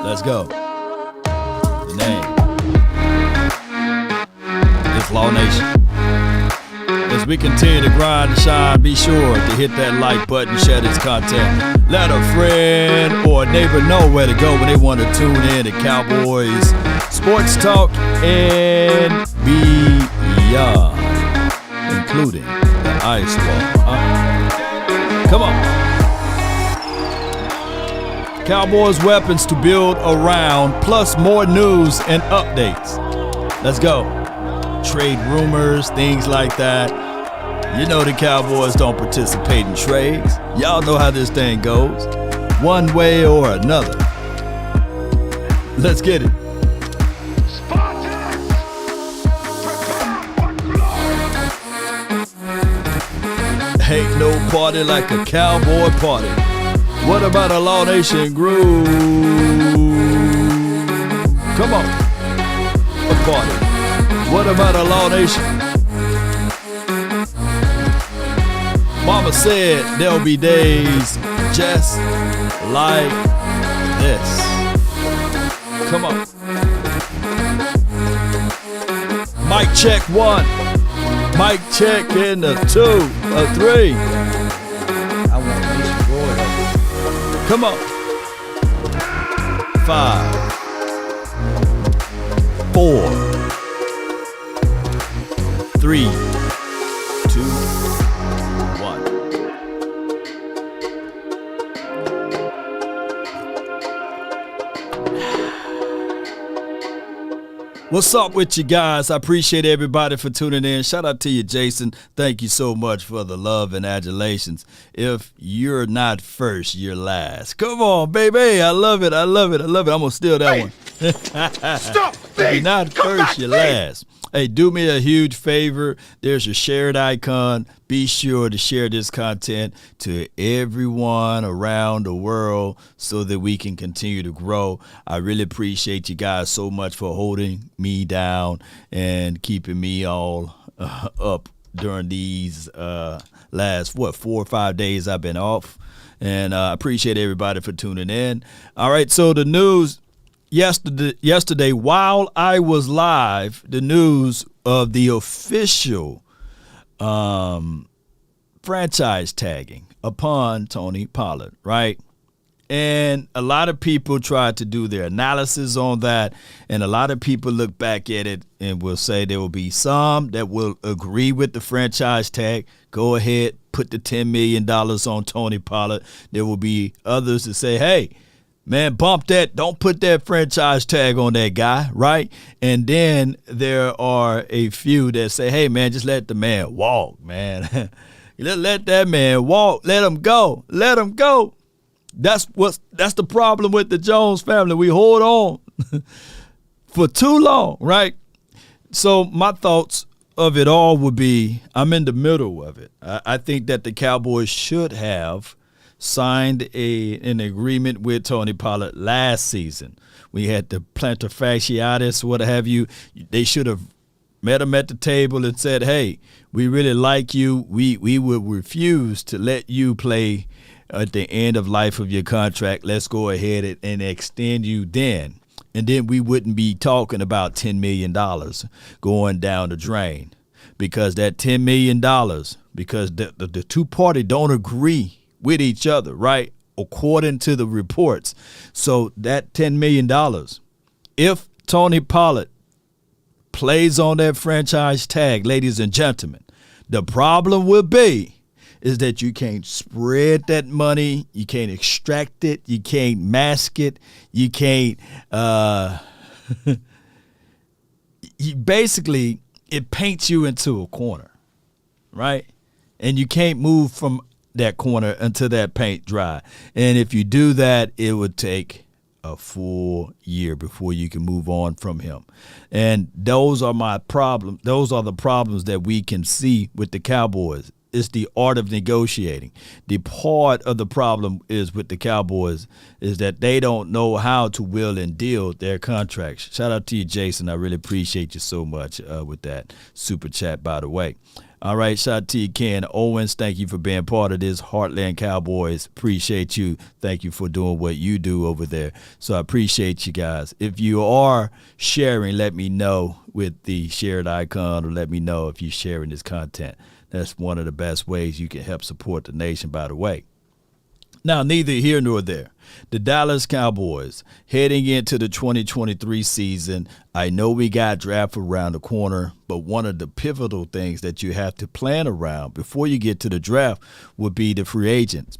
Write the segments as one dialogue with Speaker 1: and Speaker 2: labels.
Speaker 1: Let's go. The name is Law Nation. As we continue to grind and shine, be sure to hit that like button, share this content. Let a friend or a neighbor know where to go when they want to tune in to Cowboys Sports Talk and beyond, including the Ice Wall. Come on. Cowboys weapons to build around, plus more news and updates. Let's go. Trade rumors, things like that. You know the Cowboys don't participate in trades. Y'all know how this thing goes, one way or another. Let's get it. Ain't no party like a Cowboy party. What about a Law Nation groove? Come on. A party. What about a Law Nation? Mama said there'll be days just like this. Come on. Mic check 1. Mic check in the 2, a 3.
Speaker 2: I want Nation Royal.
Speaker 1: Come on. 5, 4, 3, 2, 1. What's up with you guys? I appreciate everybody for tuning in. Shout out to you, Jason. Thank you so much for the love and adulations. If you're not first, you're last. Come on, baby. I love it. I love it. I love it. I'm going to steal that one.
Speaker 3: Stop!
Speaker 1: If you're not first, you're last. Hey, do me a huge favor. There's your shared icon. Be sure to share this content to everyone around the world so that we can continue to grow. I really appreciate you guys so much for holding me down and keeping me all up during these last, 4 or 5 days I've been off. And I appreciate everybody for tuning in. All right, so the news. Yesterday, while I was live, the news of the official franchise tagging upon Tony Pollard, right? And a lot of people tried to do their analysis on that, and a lot of people look back at it and will say there will be some that will agree with the franchise tag. Go ahead, put the $10 million on Tony Pollard. There will be others that say, hey, man, bump that. Don't put that franchise tag on that guy, right? And then there are a few that say, hey, man, just let the man walk, man. let that man walk. Let him go. Let him go. That's the problem with the Jones family. We hold on for too long, right? So my thoughts of it all would be I'm in the middle of it. I think that the Cowboys should have signed an agreement with Tony Pollard last season. We had the plantar fasciitis, what have you. They should have met him at the table and said, hey, we really like you. We would refuse to let you play at the end of life of your contract. Let's go ahead and extend you then. And then we wouldn't be talking about $10 million going down the drain. Because that $10 million, because the two parties don't agree with each other, right? According to the reports. So that $10 million, if Tony Pollard plays on that franchise tag, ladies and gentlemen, the problem will be is that you can't spread that money. You can't extract it. You can't mask it. You can't, basically, it paints you into a corner, right? And you can't move from that corner until that paint dry. And if you do that, it would take a full year before you can move on from him. And those are my problems. Those are the problems that we can see with the Cowboys. It's the art of negotiating. The part of the problem is with the Cowboys is that they don't know how to will and deal their contracts. Shout out to you, Jason. I really appreciate you so much with that super chat, by the way. All right, shout out to you, Ken Owens. Thank you for being part of this Heartland Cowboys. Appreciate you. Thank you for doing what you do over there. So I appreciate you guys. If you are sharing, let me know with the shared icon, or let me know if you're sharing this content. That's one of the best ways you can help support the nation, by the way. Now, neither here nor there. The Dallas Cowboys heading into the 2023 season. I know we got draft around the corner, but one of the pivotal things that you have to plan around before you get to the draft would be the free agents.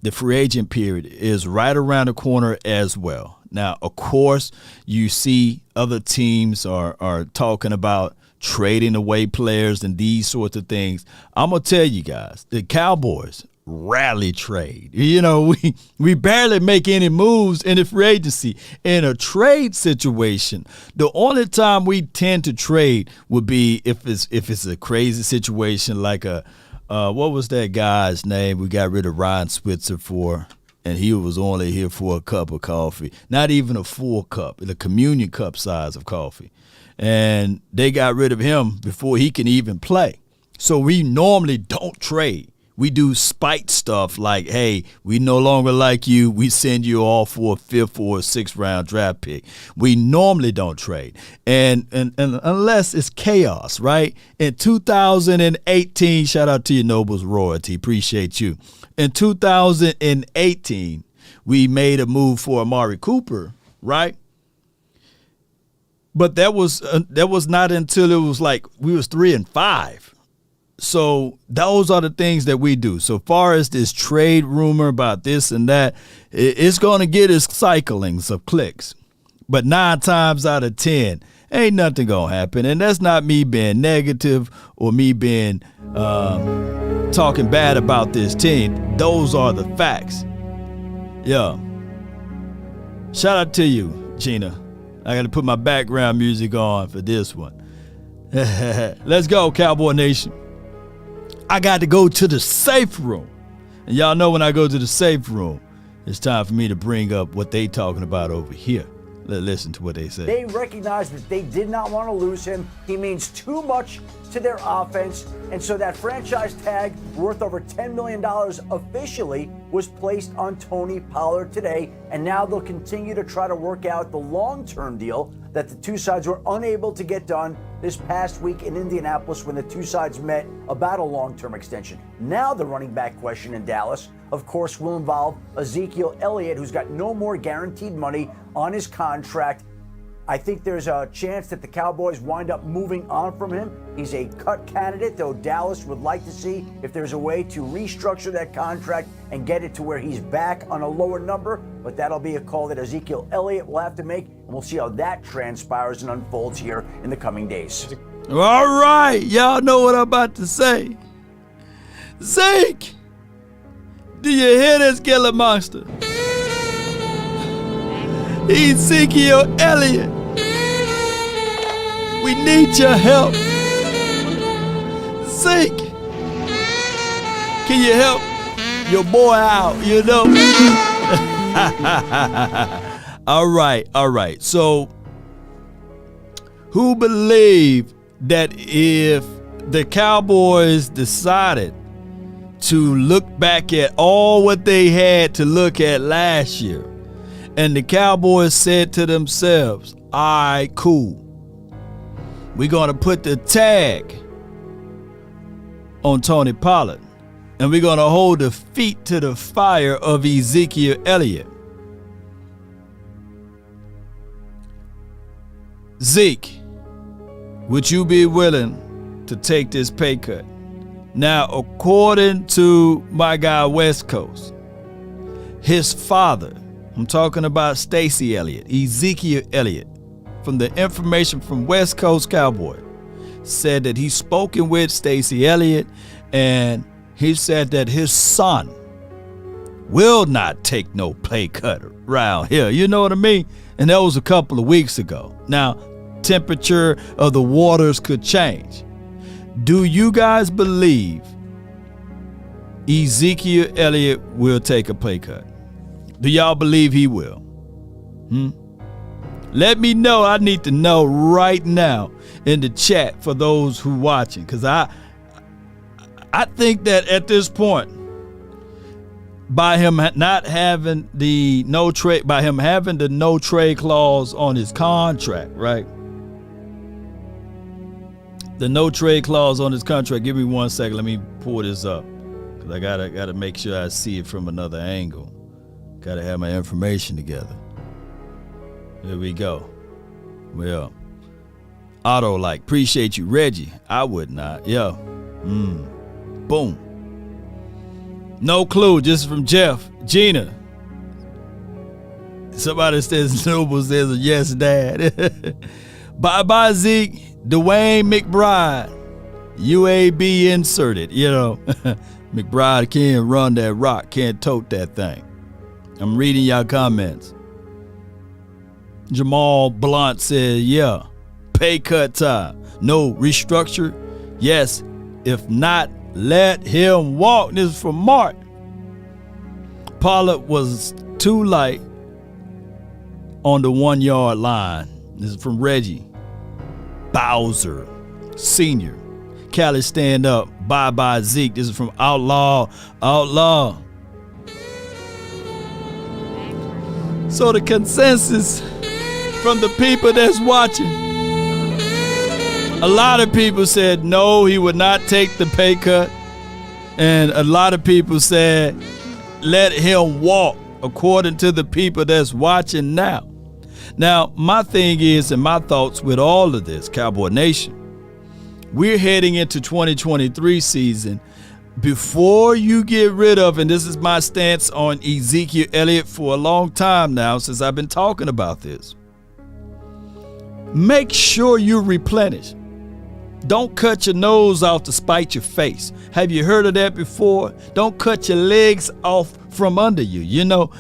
Speaker 1: The free agent period is right around the corner as well. Now, of course, you see other teams are talking about trading away players and these sorts of things. I'm going to tell you guys, the Cowboys rarely trade. You know, we barely make any moves in the free agency. In a trade situation, the only time we tend to trade would be if it's a crazy situation like what was that guy's name we got rid of Ryan Switzer for, and he was only here for a cup of coffee, not even a full cup, the communion cup size of coffee. And they got rid of him before he can even play. So we normally don't trade. We do spite stuff like, hey, we no longer like you. We send you all for a 5th or a 6th round draft pick. We normally don't trade. And unless it's chaos, right? In 2018, shout out to your Nobles Royalty. Appreciate you. In 2018, we made a move for Amari Cooper, right? But that was not until it was like we was 3-5. So those are the things that we do. So far as this trade rumor about this and that, it's going to get its cyclings of clicks. But 9 times out of 10, ain't nothing going to happen. And that's not me being negative or me being talking bad about this team. Those are the facts. Yeah. Shout out to you, Gina. I got to put my background music on for this one. Let's go, Cowboy Nation. I got to go to the safe room. And y'all know when I go to the safe room, it's time for me to bring up what they talking about over here. Let's listen to what they say.
Speaker 4: They recognize that they did not want to lose him. He means too much to their offense. And so that franchise tag worth over $10 million officially was placed on Tony Pollard today. And now they'll continue to try to work out the long-term deal that the two sides were unable to get done this past week in Indianapolis when the two sides met about a long-term extension. Now the running back question in Dallas, of course, will involve Ezekiel Elliott, who's got no more guaranteed money on his contract. I think there's a chance that the Cowboys wind up moving on from him. He's a cut candidate, though Dallas would like to see if there's a way to restructure that contract and get it to where he's back on a lower number. But that'll be a call that Ezekiel Elliott will have to make, and we'll see how that transpires and unfolds here in the coming days.
Speaker 1: All right, y'all know what I'm about to say. Zeke, do you hear this killer monster? Ezekiel Elliott, we need your help. Zeke, can you help your boy out, you know? All right. So, who believed that if the Cowboys decided to look back at all what they had to look at last year, and the Cowboys said to themselves, all right, cool, we're going to put the tag on Tony Pollard, and we're going to hold the feet to the fire of Ezekiel Elliott. Zeke, would you be willing to take this pay cut? Now, according to my guy West Coast, his father, I'm talking about Stacey Elliott, Ezekiel Elliott, from the information from West Coast Cowboy, said that he's spoken with Stacey Elliott, and he said that his son will not take no pay cut around here. You know what I mean? And that was a couple of weeks ago. Now, temperature of the waters could change. Do you guys believe Ezekiel Elliott will take a pay cut? Do y'all believe he will? Let me know. I need to know right now in the chat for those who watching, because I think that at this point, by him not having the no trade, by him having the no trade clause on his contract, right? The no trade clause on his contract. Give me 1 second. Let me pull this up, because I gotta make sure I see it from another angle. Gotta have my information together. There we go. Well, auto like, appreciate you, Reggie. I would not. Yeah. Boom. No clue. Just from Jeff. Gina. Somebody says Noble says yes, Dad. Bye Zeke. Dwayne McBride. UAB inserted. You know, McBride can't run that rock, can't tote that thing. I'm reading y'all comments. Jamal Blunt said, yeah, pay cut time. No restructure. Yes. If not, let him walk. This is from Mark. Pollard was too light on the 1 yard line. This is from Reggie. Bowser Senior. Cali stand up. Bye Zeke. This is from Outlaw. So the consensus from the people that's watching, a lot of people said no, he would not take the pay cut. And a lot of people said let him walk, according to the people that's watching now. Now, my thing is, and my thoughts with all of this, Cowboy Nation, we're heading into 2023 season. Before you get rid of, and this is my stance on Ezekiel Elliott for a long time now, since I've been talking about this, make sure you replenish. Don't cut your nose off to spite your face. Have you heard of that before? Don't cut your legs off from under you. You know,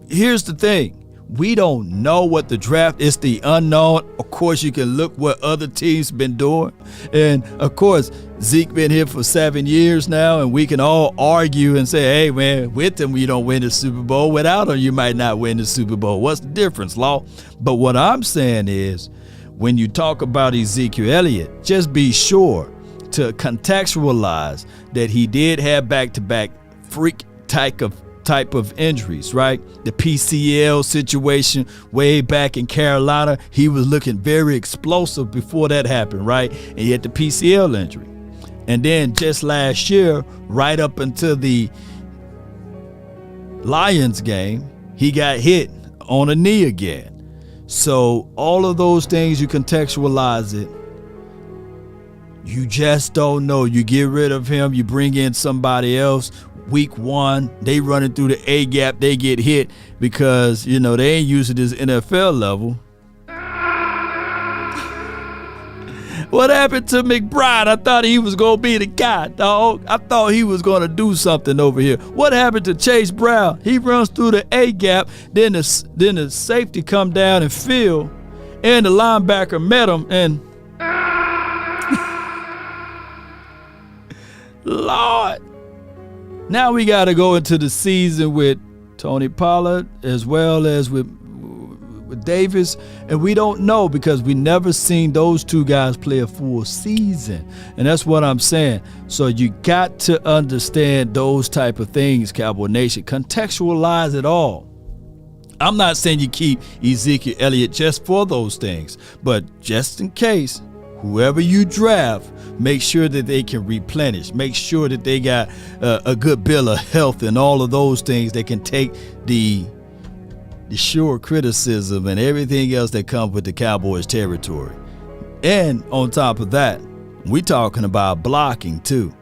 Speaker 1: here's the thing. We don't know what the draft is, the unknown. Of course, you can look what other teams been doing. And of course, Zeke been here for 7 years now, and we can all argue and say, hey, man, with him, you don't win the Super Bowl. Without him, you might not win the Super Bowl. What's the difference, Law? But what I'm saying is, when you talk about Ezekiel Elliott, just be sure to contextualize that he did have back-to-back freak type of injuries, right? The PCL situation way back in Carolina, he was looking very explosive before that happened, right? And he had the PCL injury. And then just last year, right up until the Lions game, he got hit on a knee again. So all of those things, you contextualize it. You just don't know. You get rid of him, you bring in somebody else. Week 1, they running through the A gap, they get hit because, you know, they ain't used to this NFL level. What happened to McBride? I thought he was going to be the guy, dog. I thought he was going to do something over here. What happened to Chase Brown? He runs through the A gap, then the safety come down and fill, and the linebacker met him, and Lord. Now we got to go into the season with Tony Pollard as well as with Davis, and we don't know because we never seen those two guys play a full season, and that's what I'm saying. So you got to understand those type of things, Cowboy Nation. Contextualize it all. I'm not saying you keep Ezekiel Elliott just for those things, but just in case, whoever you draft, make sure that they can replenish. Make sure that they got a good bill of health and all of those things. They can take the sure criticism and everything else that comes with the Cowboys territory. And on top of that, we talking about blocking too.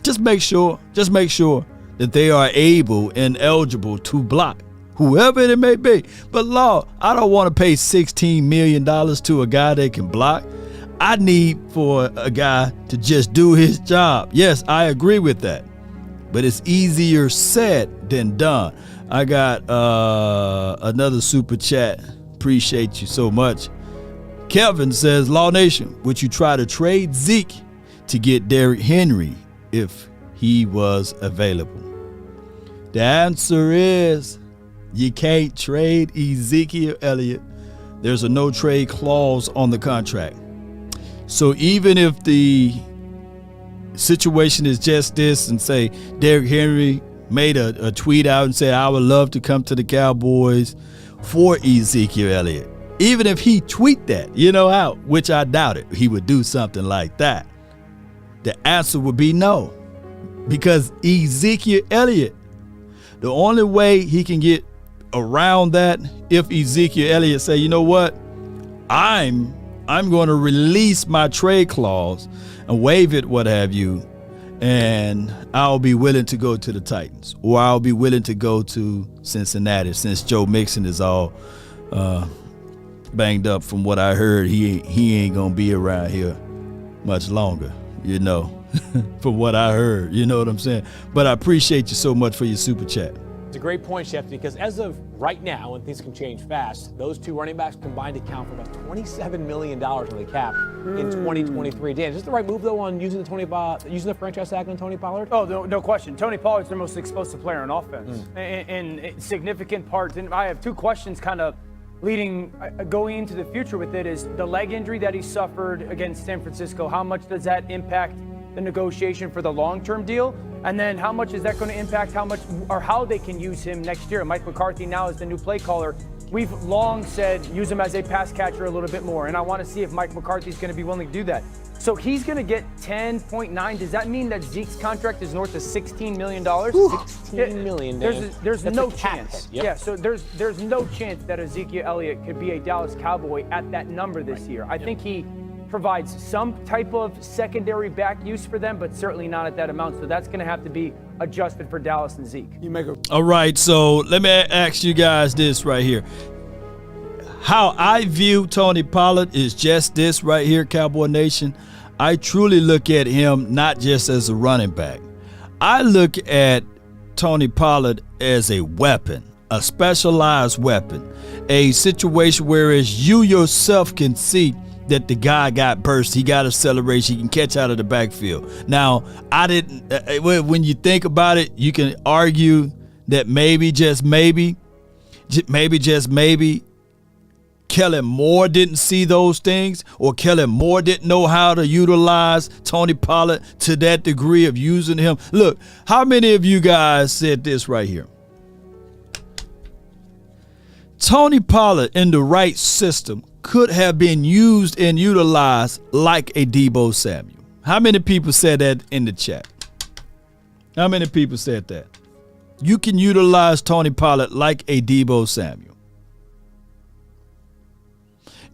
Speaker 1: Just make sure that they are able and eligible to block, whoever it may be. But Law, I don't want to pay $16 million to a guy that can block. I need for a guy to just do his job. Yes, I agree with that. But it's easier said than done. I got another super chat. Appreciate you so much. Kevin says, Law Nation, would you try to trade Zeke to get Derrick Henry if he was available? The answer is you can't trade Ezekiel Elliott. There's a no trade clause on the contract. So even if situation is just this, and say Derrick Henry made a tweet out and said, I would love to come to the Cowboys for Ezekiel Elliott. Even if he tweet that, out, which I doubt it, he would do something like that. The answer would be no. Because Ezekiel Elliott, the only way he can get around that, if Ezekiel Elliott say, you know what, I'm going to release my trade clause and waive it, what have you, and I'll be willing to go to the Titans, or I'll be willing to go to Cincinnati, since Joe Mixon is all banged up. From what I heard, he ain't gonna be around here much longer, from what I heard, you know what I'm saying? But I appreciate you so much for your super chat.
Speaker 5: It's a great point, Chef, because as of right now, and things can change fast, those two running backs combined account for about $27 million on the cap in 2023. Dan, is this the right move, though, on using the franchise tag on Tony Pollard?
Speaker 6: Oh, no question. Tony Pollard's the most explosive player on offense, and significant part. And I have two questions kind of going into the future with it. Is the leg injury that he suffered against San Francisco, how much does that impact the negotiation for the long-term deal? And then how much is that going to impact how they can use him next year? Mike McCarthy now is the new play caller. We've long said use him as a pass catcher a little bit more, and I want to see if Mike McCarthy is going to be willing to do that. So he's going to get 10.9. Does that mean that Zeke's contract is north of $16 million?
Speaker 5: $16 million.
Speaker 6: There's no chance.
Speaker 5: Yep.
Speaker 6: Yeah, so there's no chance that Ezekiel Elliott could be a Dallas Cowboy at that number this year. I think he provides some type of secondary back use for them, but certainly not at that amount. So that's going to have to be adjusted for Dallas and Zeke.
Speaker 1: All right, so let me ask you guys this right here. How I view Tony Pollard is just this right here, Cowboy Nation. I truly look at him not just as a running back. I look at Tony Pollard as a weapon, a specialized weapon, a situation whereas you yourself can see that the guy got burst, he got acceleration, he can catch out of the backfield. Now, when you think about it, you can argue that maybe, just maybe, Kellen Moore didn't see those things, or Kellen Moore didn't know how to utilize Tony Pollard to that degree of using him. Look, how many of you guys said this right here? Tony Pollard in the right system could have been used and utilized like a Deebo Samuel. How many people said that in the chat? How many people said that? You can utilize Tony Pollard like a Deebo Samuel.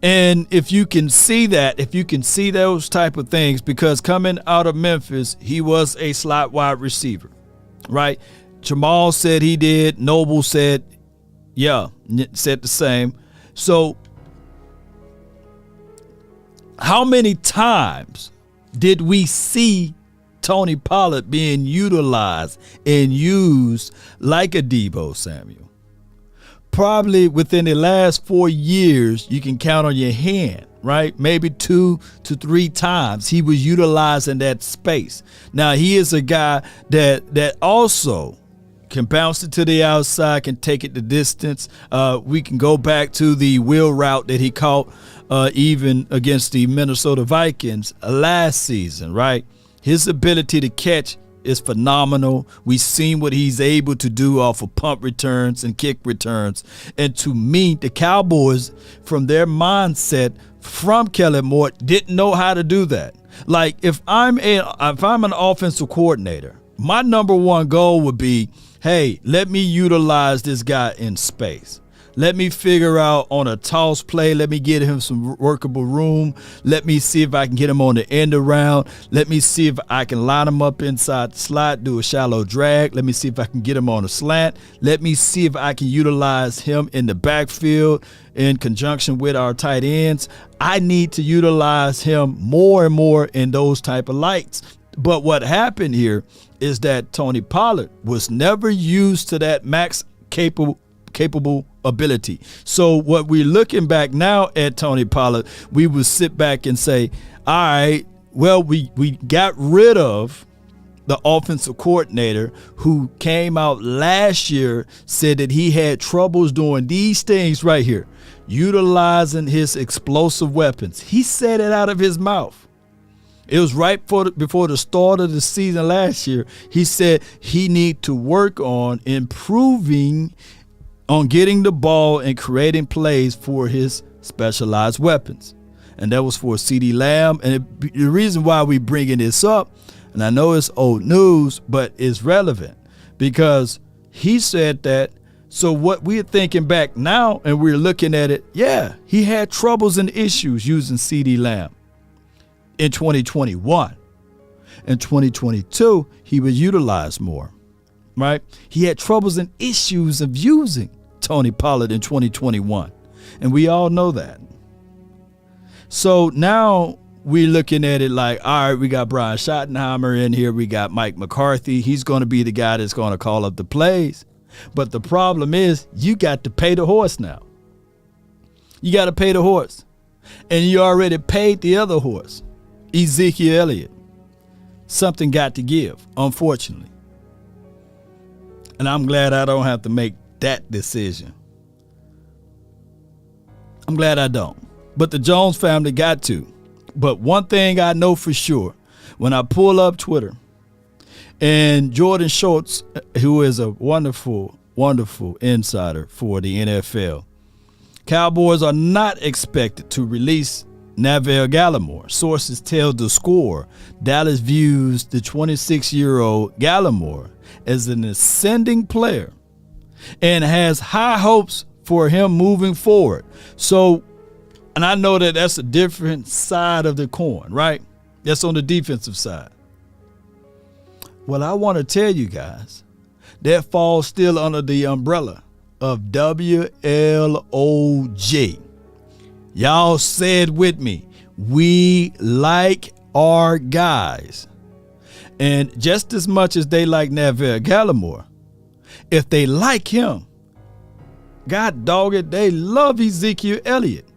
Speaker 1: And if you can see that, if you can see those type of things, because coming out of Memphis, he was a slot wide receiver, right? Jamal said he did. Noble said, said the same. So how many times did we see Tony Pollard being utilized and used like a Deebo Samuel? Probably within the last 4 years, you can count on your hand, right? Maybe 2 to 3 times he was utilizing that space. Now, he is a guy that also can bounce it to the outside, can take it the distance. We can go back to the wheel route that he caught even against the Minnesota Vikings last season, right? His ability to catch is phenomenal. We've seen what he's able to do off of pump returns and kick returns. And to me, the Cowboys, from their mindset from Kellen Moore, didn't know how to do that. Like, if I'm an offensive coordinator, my number one goal would be, hey, let me utilize this guy in space. Let me figure out on a toss play. Let me get him some workable room. Let me see if I can get him on the end around. Let me see if I can line him up inside the slot, do a shallow drag. Let me see if I can get him on a slant. Let me see if I can utilize him in the backfield in conjunction with our tight ends. I need to utilize him more and more in those type of lights. But what happened here is that Tony Pollard was never used to that max capable ability. So what we're looking back now at Tony Pollard, we would sit back and say, all right, well, we got rid of the offensive coordinator who came out last year, said that he had troubles doing these things right here, utilizing his explosive weapons. He said it out of his mouth. It was right before the start of the season last year. He said he need to work on improving on getting the ball and creating plays for his specialized weapons. And that was for CeeDee Lamb. And the reason why we bringing this up, and I know it's old news, but it's relevant because he said that. So what we're thinking back now and we're looking at it, yeah, he had troubles and issues using CeeDee Lamb in 2021. In 2022, he was utilized more, right? He had troubles and issues of using Tony Pollard in 2021. And we all know that. So now we're looking at it like, all right, we got Brian Schottenheimer in here. We got Mike McCarthy. He's going to be the guy that's going to call up the plays. But the problem is you got to pay the horse now. You got to pay the horse. And you already paid the other horse, Ezekiel Elliott. Something got to give, unfortunately. And I'm glad I don't have to make that decision. I'm glad I don't. But the Jones family got to. But one thing I know for sure, when I pull up Twitter, and Jordan Schultz, who is a wonderful, wonderful insider for the NFL, Cowboys are not expected to release Neville Gallimore. Sources tell The Score Dallas views the 26-year-old Gallimore as an ascending player and has high hopes for him moving forward. So, and I know that that's a different side of the coin, right? That's on the defensive side. Well, I want to tell you guys, that falls still under the umbrella of WLOG. Y'all said with me, we like our guys. And just as much as they like Neville Gallimore, if they like him, God dog it, they love Ezekiel Elliott.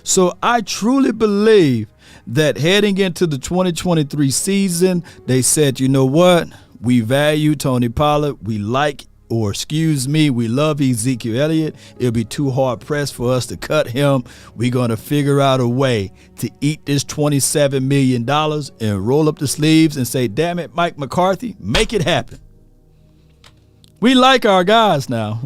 Speaker 1: So I truly believe that heading into the 2023 season, they said, you know what? We value Tony Pollard. We like, or excuse me, we love Ezekiel Elliott. It'll be too hard pressed for us to cut him. We're going to figure out a way to eat this $27 million and roll up the sleeves and say, damn it, Mike McCarthy, make it happen. We like our guys now.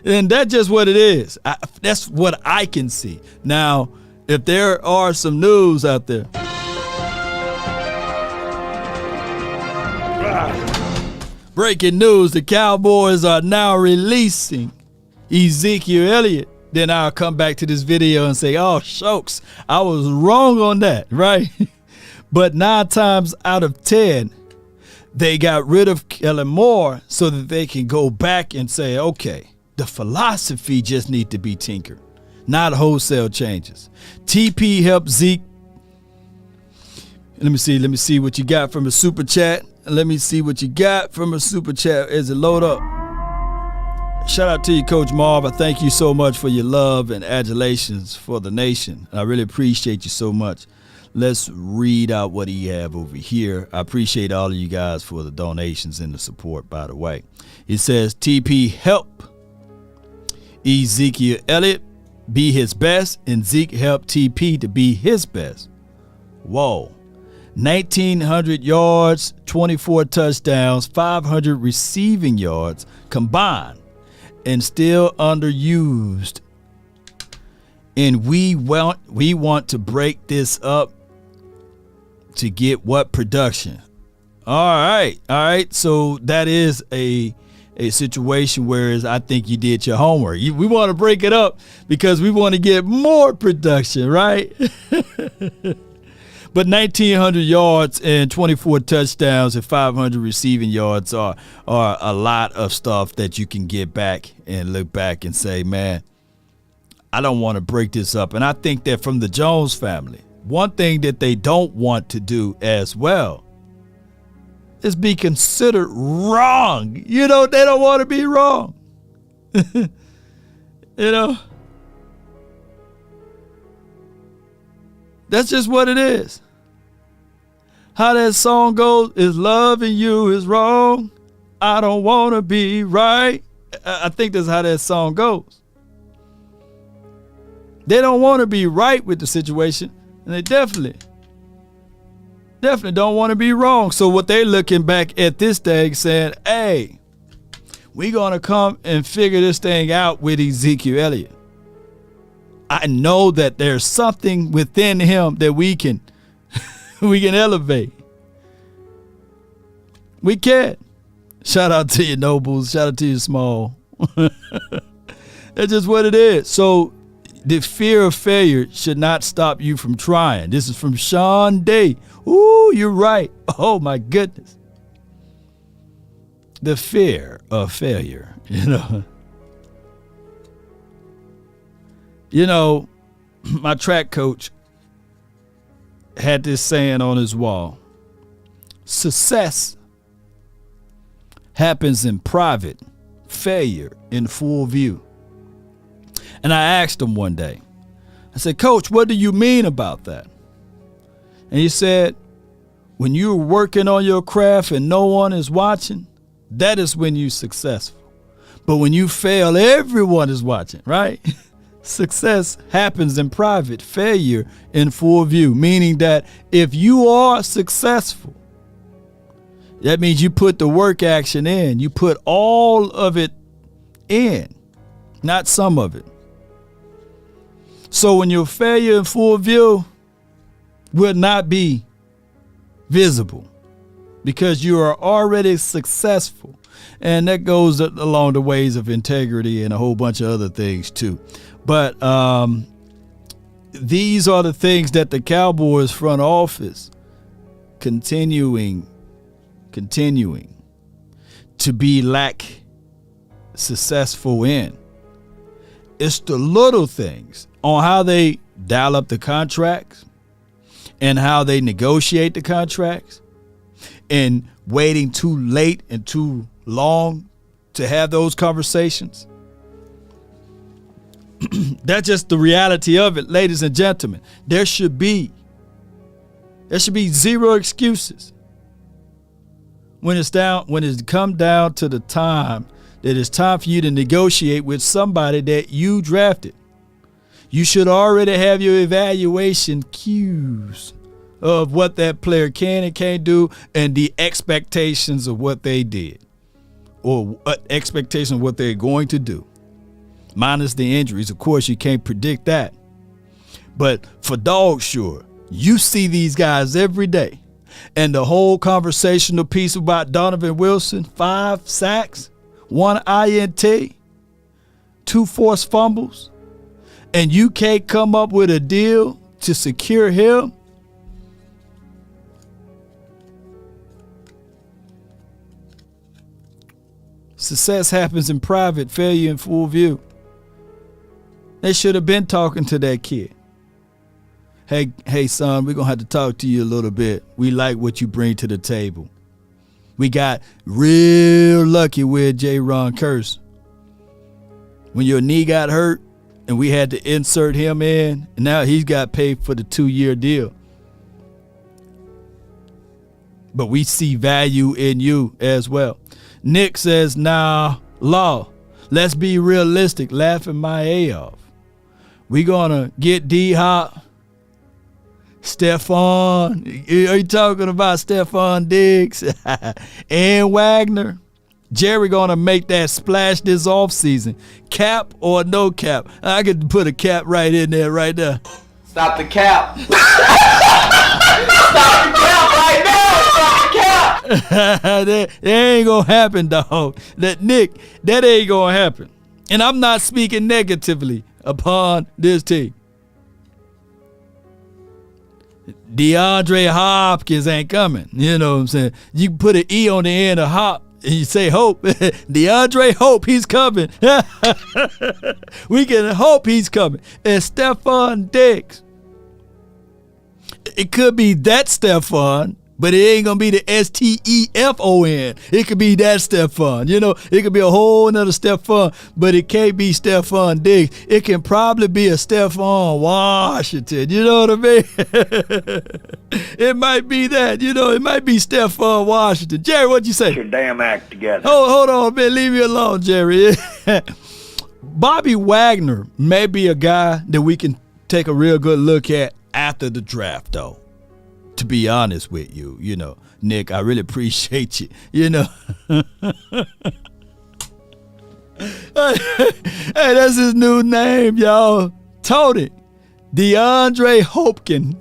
Speaker 1: And that's just what it is. That's what I can see. Now, if there are some news out there, breaking news, the Cowboys are now releasing Ezekiel Elliott, then I'll come back to this video and say, oh, shucks, I was wrong on that, right? But 9 times out of 10, they got rid of Kellen Moore so that they can go back and say, okay, the philosophy just need to be tinkered, not wholesale changes. TP helped Zeke. Let me see what you got from a super chat. Let me see what you got from a super chat as it load up. Shout out to you, Coach Marv. I thank you so much for your love and adulations for the nation. I really appreciate you so much. Let's read out what he have over here. I appreciate all of you guys for the donations and the support, by the way. It says, TP help Ezekiel Elliott be his best, and Zeke helped TP to be his best. Whoa. 1,900 yards, 24 touchdowns, 500 receiving yards combined, and still underused. And we want to break this up to get what production? All right. So that is a situation where I think you did your homework. We want to break it up because we want to get more production, right? But 1,900 yards and 24 touchdowns and 500 receiving yards are a lot of stuff that you can get back and look back and say, man, I don't want to break this up. And I think that from the Jones family, one thing that they don't want to do as well is be considered wrong. You know, they don't want to be wrong. You know, that's just what it is. How that song goes is loving you is wrong. I don't want to be right. I think that's how that song goes. They don't want to be right with the situation, and they definitely Definitely don't want to be wrong. So what they looking back at this thing saying, hey, we going to come and figure this thing out with Ezekiel Elliott. I know that there's something within him that we can elevate. We can. Shout out to you, Nobles. Shout out to you, Small. That's just what it is. So the fear of failure should not stop you from trying. This is from Sean Day. Ooh, you're right. Oh, my goodness. The fear of failure, my track coach had this saying on his wall. Success happens in private, failure in full view. And I asked him one day, I said, Coach, what do you mean about that? And he said, when you're working on your craft and no one is watching, that is when you're successful. But when you fail, everyone is watching, right? Success happens in private, failure in full view, meaning that if you are successful, that means you put the work action in. You put all of it in, not some of it. So when your failure in full view will not be visible because you are already successful. And that goes along the ways of integrity and a whole bunch of other things too. But these are the things that the Cowboys front office continuing to be successful in. It's the little things on how they dial up the contracts and how they negotiate the contracts and waiting too late and too long to have those conversations. That's just the reality of it, ladies and gentlemen. There should be zero excuses when it come down to the time that it's time for you to negotiate with somebody that you drafted. You should already have your evaluation cues of what that player can and can't do and the expectations of what they did or expectation of what they're going to do. Minus the injuries. Of course, you can't predict that. But for dog sure, you see these guys every day. And the whole conversational piece about Donovan Wilson, 5 sacks, 1 INT, 2 forced fumbles, and you can't come up with a deal to secure him. Success happens in private, failure in full view. They should have been talking to that kid. Hey, son, we're going to have to talk to you a little bit. We like what you bring to the table. We got real lucky with J-Ron Curse. When your knee got hurt and we had to insert him in, and now he's got paid for the 2-year deal. But we see value in you as well. Nick says, nah, Law, let's be realistic, laughing my A off. We going to get D-Hop, Stephon. Are you talking about Stephon Diggs and Wagner? Jerry going to make that splash this offseason. Cap or no cap? I could put a cap right in there right now.
Speaker 7: Stop the cap. Stop the cap right now. Stop the cap.
Speaker 1: That ain't going to happen, dog. That ain't going to happen. And I'm not speaking negatively upon this team. DeAndre Hopkins ain't coming. You know what I'm saying? You can put an E on the end of Hop and you say hope. DeAndre Hope, he's coming. We can hope he's coming. And Stephon Diggs. It could be that Stephon, but it ain't going to be the Stefon. It could be that Stephon. You know, it could be a whole nother Stephon, but it can't be Stephon Diggs. It can probably be a Stephon Washington. You know what I mean? It might be that. You know, it might be Stephon Washington. Jerry, what'd you say?
Speaker 3: Get your damn act together.
Speaker 1: Hold on, man. Leave me alone, Jerry. Bobby Wagner may be a guy that we can take a real good look at after the draft, though. to be honest with you, Nick, I really appreciate you, Hey, that's his new name, y'all. Tony. DeAndre Hopkins.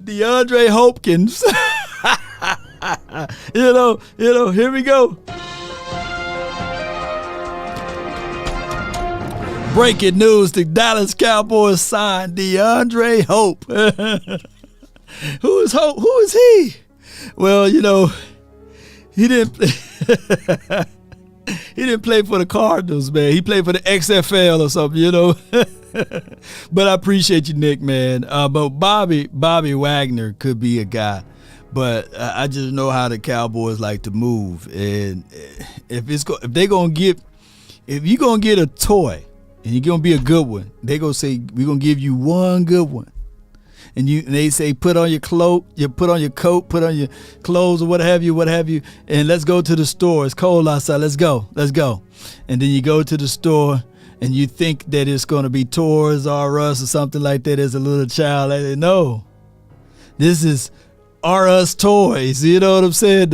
Speaker 1: DeAndre Hopkins. Here we go. Breaking news, the Dallas Cowboys signed DeAndre Hope. Who is Hope? Who is he? Well, he didn't he didn't play for the Cardinals, man. He played for the XFL or something, But I appreciate you, Nick, man. But Bobby Wagner could be a guy. But I just know how the Cowboys like to move. And if you're gonna get a toy and you're gonna be a good one, they gonna say we're gonna give you one good one. And they say put on your cloak, put on your coat, put on your clothes or what have you, and let's go to the store. It's cold outside. Let's go. And then you go to the store and you think that it's gonna be Toys R Us or something like that as a little child. No, this is R Us Toys. You know what I'm saying?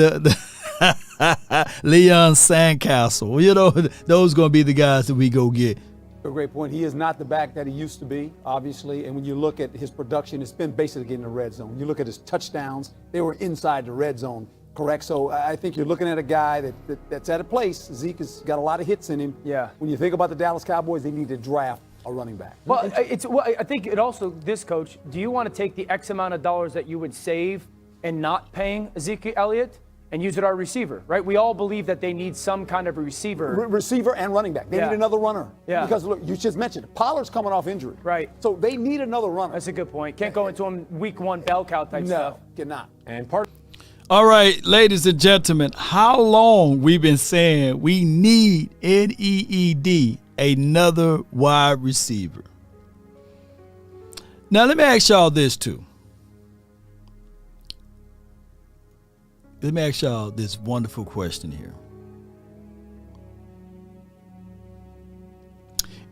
Speaker 1: Leon Sandcastle. Those gonna be the guys that we go get.
Speaker 8: A great point. He is not the back that he used to be, obviously. And when you look at his production, it's been basically in the red zone. When you look at his touchdowns, they were inside the red zone, correct? So I think you're looking at a guy that's at a place. Zeke has got a lot of hits in him.
Speaker 6: Yeah.
Speaker 8: When you think about the Dallas Cowboys, they need to draft a running back.
Speaker 6: Well, I think it also, this coach, do you want to take the X amount of dollars that you would save and not paying Ezekiel Elliott and use it our receiver, right? We all believe that they need some kind of a receiver.
Speaker 8: Receiver and running back. They need another runner.
Speaker 6: Yeah.
Speaker 8: Because look, you just mentioned Pollard's coming off injury.
Speaker 6: Right.
Speaker 8: So they need another runner.
Speaker 6: That's a good point. Can't go into him week one bell cow type stuff.
Speaker 8: No, cannot.
Speaker 5: And
Speaker 1: All right, ladies and gentlemen, how long we've been saying we need NEED, another wide receiver. Now let me ask y'all this too. Let me ask y'all this wonderful question here.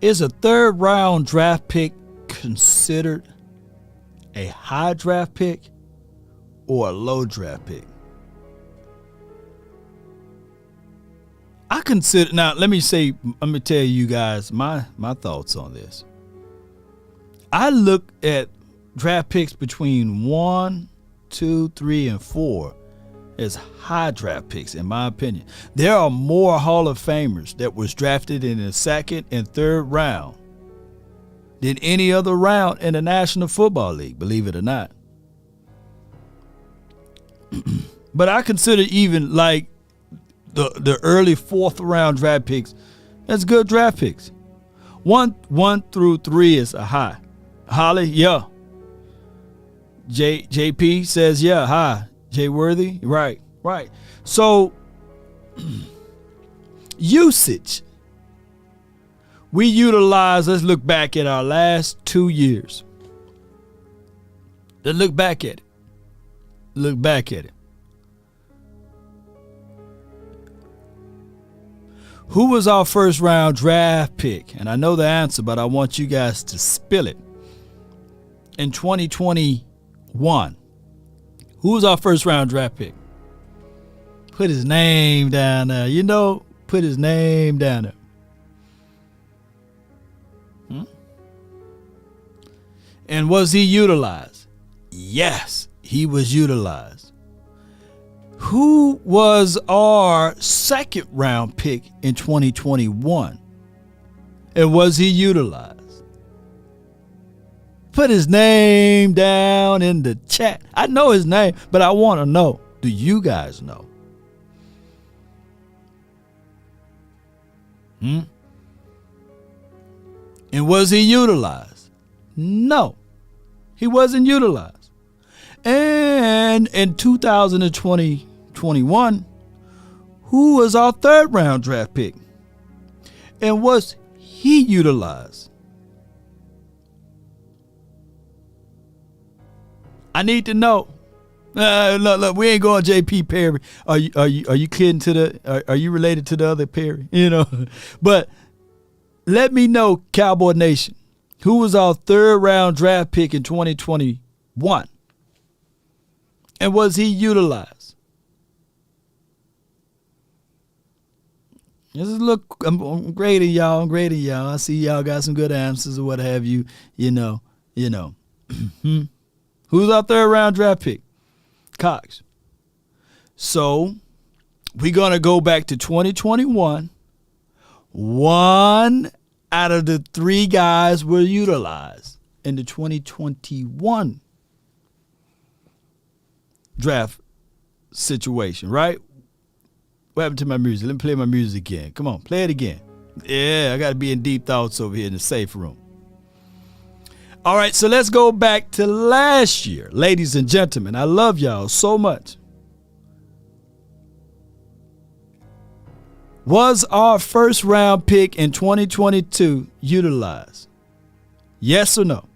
Speaker 1: Is a third round draft pick considered a high draft pick or a low draft pick? I consider, now let me tell you guys my thoughts on this. I look at draft picks between 1, 2, 3, and 4 as high draft picks, in my opinion. There are more Hall of Famers that was drafted in the second and third round than any other round in the National Football League, believe it or not. But I consider even like the early fourth round draft picks as good draft picks. 1 through 3 is a high. Holly, yeah. JP says, yeah, high. Jay Worthy, right. So, usage. We utilize, let's look back at our last 2 years. Let's look back at it. Who was our first round draft pick? And I know the answer, but I want you guys to spill it. In 2021, who was our first round draft pick? Put his name down there. Put his name down there. And was he utilized? Yes, he was utilized. Who was our second round pick in 2021? And was he utilized? Put his name down in the chat. I know his name, but I want to know. Do you guys know? And was he utilized? No, he wasn't utilized. And in 2020-21, who was our third round draft pick? And was he utilized? I need to know. Look, we ain't going J.P. Perry. Are you kidding are you related to the other Perry? But let me know, Cowboy Nation. Who was our 3rd round draft pick in 2021? And was he utilized? This is look, I'm grading y'all. I'm grading y'all. I see y'all got some good answers or what have you. You know. Who's our 3rd round draft pick? Cox. So we're going to go back to 2021. 1 out of the 3 guys were utilized in the 2021 draft situation, right? What happened to my music? Let me play my music again. Come on, play it again. Yeah, I got to be in deep thoughts over here in the safe room. All right, so let's go back to last year. Ladies and gentlemen, I love y'all so much. Was our 1st round pick in 2022 utilized? Yes or no?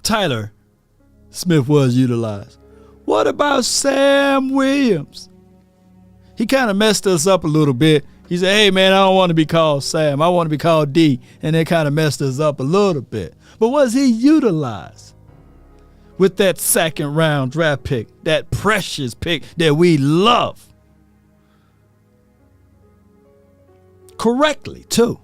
Speaker 1: Tyler Smith was utilized. What about Sam Williams? He kind of messed us up a little bit. He said, hey, man, I don't want to be called Sam. I want to be called D. And it kind of messed us up a little bit. But was he utilized with that 2nd round draft pick, that precious pick that we love? Correctly, too.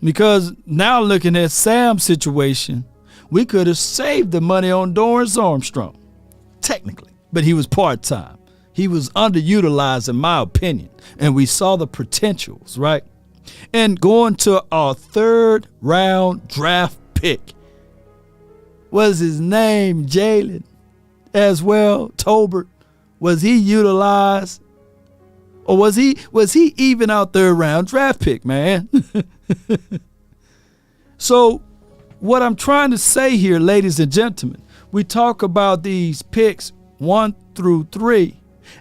Speaker 1: Because now looking at Sam's situation, we could have saved the money on Dorrance Armstrong, technically. But he was part-time. He was underutilized, in my opinion. And we saw the potentials, right? And going to our 3rd round draft pick, was his name Jalen as well, Tolbert? Was he utilized? Or was he even our 3rd round draft pick, man? So what I'm trying to say here, ladies and gentlemen, we talk about these picks 1 through 3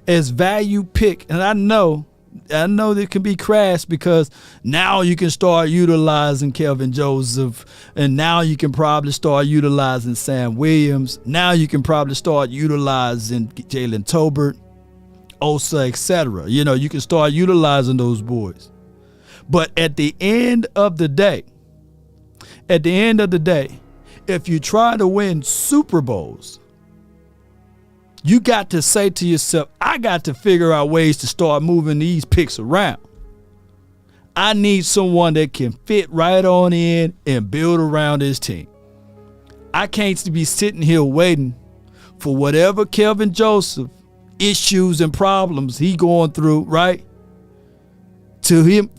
Speaker 1: as value pick. And I know that can be crass because now you can start utilizing Kelvin Joseph, and now you can probably start utilizing Sam Williams. Now you can probably start utilizing Jalen Tolbert, Osa, etc. You can start utilizing those boys. But at the end of the day, if you try to win Super Bowls, you got to say to yourself, I got to figure out ways to start moving these picks around. I need someone that can fit right on in and build around this team. I can't be sitting here waiting for whatever Kelvin Joseph issues and problems he going through, right?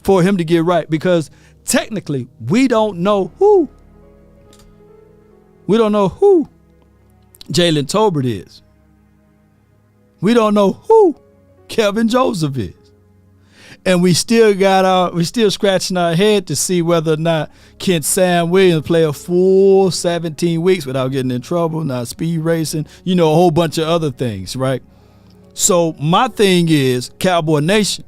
Speaker 1: For him to get right, because technically we don't know who Jalen Tolbert is. We don't know who Kelvin Joseph is. And we still scratching our head to see whether or not can Sam Williams play a full 17 weeks without getting in trouble, not speed racing, a whole bunch of other things, right? So my thing is, Cowboy Nation,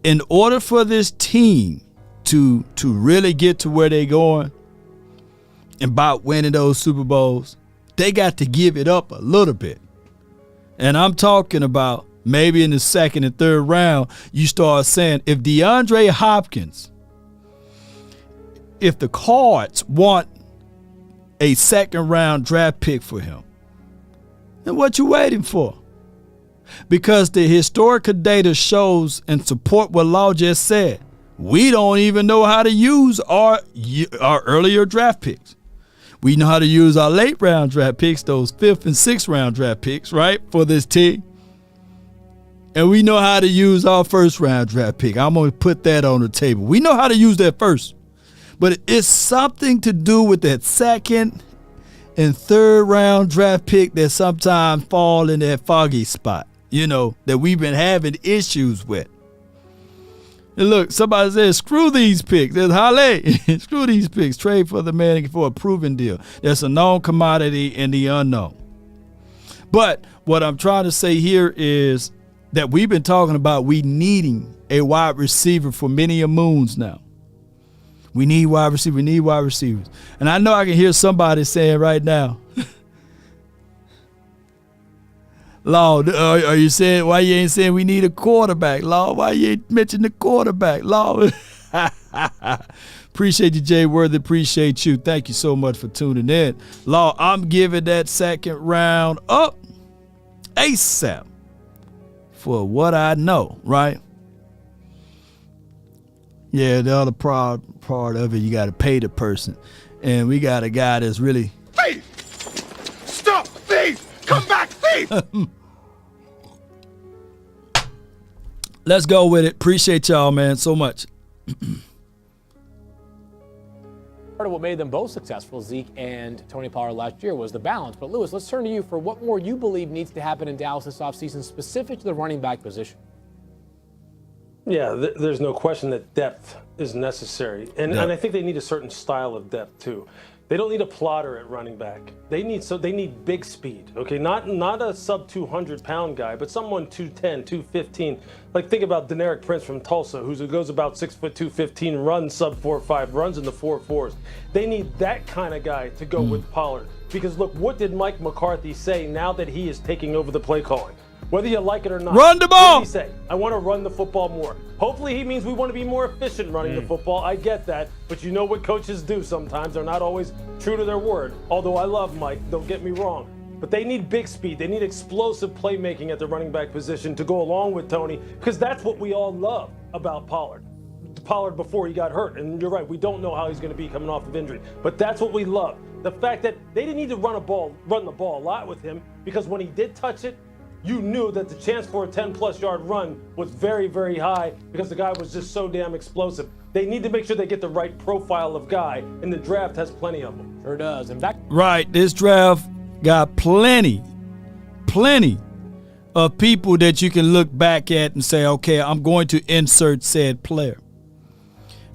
Speaker 1: in order for this team to really get to where they're going and about winning those Super Bowls, they got to give it up a little bit. And I'm talking about maybe in the 2nd and 3rd round, you start saying, if DeAndre Hopkins, if the Cards want a 2nd round draft pick for him, then what you waiting for? Because the historical data shows and support what Law just said. We don't even know how to use our earlier draft picks. We know how to use our late round draft picks, those 5th and 6th round draft picks, right, for this team. And we know how to use our 1st round draft pick. I'm going to put that on the table. We know how to use that first. But it's something to do with that 2nd and 3rd round draft pick that sometimes fall in that foggy spot, that we've been having issues with. And look, somebody says, screw these picks. There's Halle. Screw these picks. Trade for the man for a proven deal. There's a known commodity in the unknown. But what I'm trying to say here is that we've been talking about we needing a wide receiver for many a moons now. We need wide receivers. We need wide receivers. And I know I can hear somebody saying right now, Lord, are you saying why you ain't saying we need a quarterback? Lord, why you ain't mention the quarterback? Lord. Appreciate you, Jay Worthy. Appreciate you. Thank you so much for tuning in. Lord, I'm giving that second round up ASAP for what I know, right? Yeah, the other part of it, you got to pay the person. And we got a guy that's really...
Speaker 3: Thief! Stop! Thief! Come back, thief!
Speaker 1: Let's go with it. Appreciate y'all, man, so much.
Speaker 5: Part of what made them both successful, Zeke and Tony Pollard last year, was the balance. But Lewis, let's turn to you for what more you believe needs to happen in Dallas this offseason, specific to the running back position.
Speaker 9: Yeah, there's no question that depth is necessary. And I think they need a certain style of depth, too. They don't need a plotter at running back. They need big speed, okay? Not a sub 200-pound guy, but someone 210, 215. Like, think about Deneric Prince from Tulsa, who goes about 6'2", 215, runs sub 4.5, runs in the 4.4s. They need that kind of guy to go with Pollard. Because, look, what did Mike McCarthy say now that he is taking over the play calling? Whether you like it or not.
Speaker 1: Run the ball!
Speaker 9: What did he say? I want to run the football more. Hopefully he means we want to be more efficient running the football. I get that. But you know what coaches do sometimes. They're not always true to their word. Although I love Mike, don't get me wrong. But they need big speed. They need explosive playmaking at the running back position to go along with Tony, because that's what we all love about Pollard. Pollard before he got hurt. And you're right, we don't know how he's going to be coming off of injury. But that's what we love. The fact that they didn't need to run the ball a lot with him, because when he did touch it, you knew that the chance for a 10-plus yard run was very, very high because the guy was just so damn explosive. They need to make sure they get the right profile of guy, and the draft has plenty of them.
Speaker 5: Sure does. And back.
Speaker 1: Right, this draft got plenty of people that you can look back at and say, okay, I'm going to insert said player.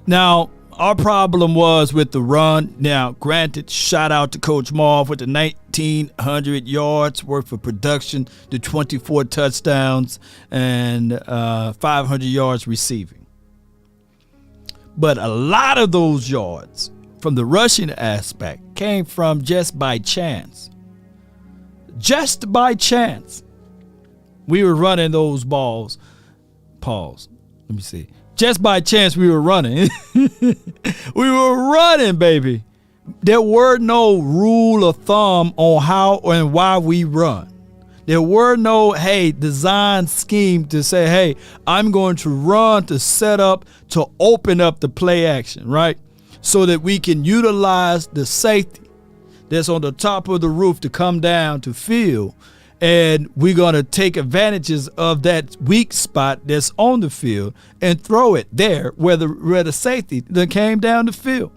Speaker 1: Now, our problem was with the run. Now, granted, shout out to Coach Marv with the 1,900 yards worth of production, the 24 touchdowns, and 500 yards receiving. But a lot of those yards from the rushing aspect came from just by chance. Just by chance. We were running those balls. Pause. Let me see. Just by chance we were running. We were running, baby. There were no rule of thumb on how and why we run. There were no, design scheme to say, hey, I'm going to run to set up, to open up the play action, right? So that we can utilize the safety that's on the top of the roof to come down to field. And we're going to take advantages of that weak spot that's on the field and throw it there where the safety that came down the field.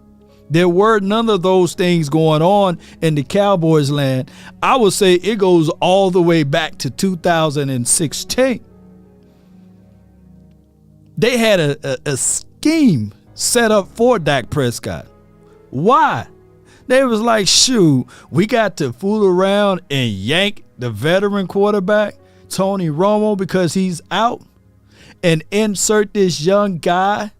Speaker 1: There were none of those things going on in the Cowboys land. I would say it goes all the way back to 2016. They had a scheme set up for Dak Prescott. Why? They was like, shoot, we got to fool around and yank the veteran quarterback, Tony Romo, because he's out, and insert this young guy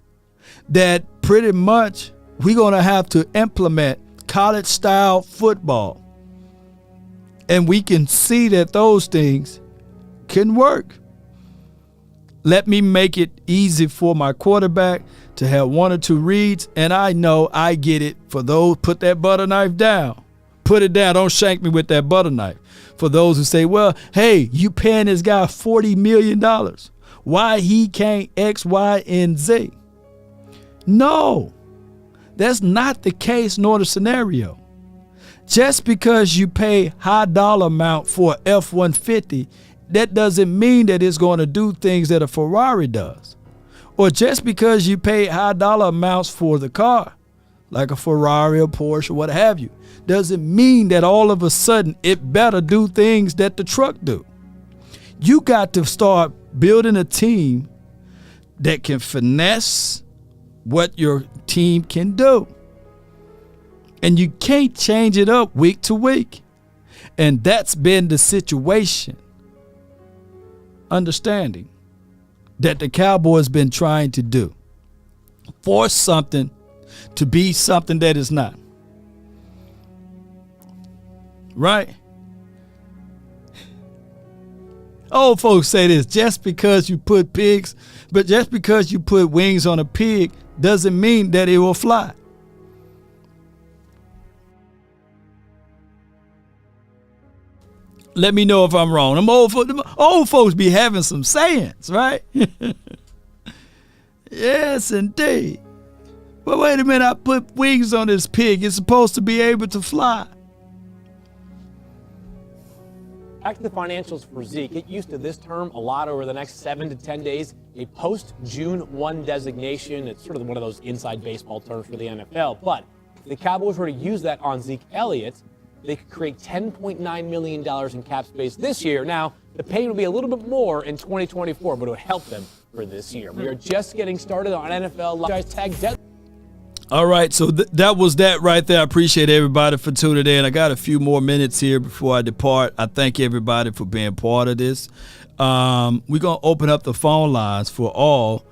Speaker 1: that pretty much we're going to have to implement college-style football. And we can see that those things can work. Let me make it easy for my quarterback to have one or two reads, and I know I get it. For those, put that butter knife down. Put it down. Don't shank me with that butter knife. For those who say, well, hey, you paying this guy $40 million. Why he can't X, Y, and Z? No, that's not the case nor the scenario. Just because you pay high dollar amount for F-150, that doesn't mean that it's going to do things that a Ferrari does. Or just because you pay high dollar amounts for the car, like a Ferrari or Porsche or what have you, doesn't mean that all of a sudden it better do things that the truck do. You got to start building a team that can finesse what your team can do. And you can't change it up week to week. And that's been the situation. Understanding that the Cowboys been trying to do. Force something to be something that is not. Right? Old folks say this, just because you put wings on a pig doesn't mean that it will fly. Let me know if I'm wrong. Them old folks be having some sayings, right? Yes, indeed. But wait a minute, I put wings on this pig. It's supposed to be able to fly.
Speaker 5: Back to the financials for Zeke. Get used to this term a lot over the next 7 to 10 days. A post-June 1 designation. It's sort of one of those inside baseball terms for the NFL. But if the Cowboys were to use that on Zeke Elliott, they could create $10.9 million in cap space this year. Now, the pay will be a little bit more in 2024, but it would help them for this year. We are just getting started on NFL Live Tag Deadline.
Speaker 1: All right, so that was that right there. I appreciate everybody for tuning in. I got a few more minutes here before I depart. I thank everybody for being part of this. We're going to open up the phone lines for all.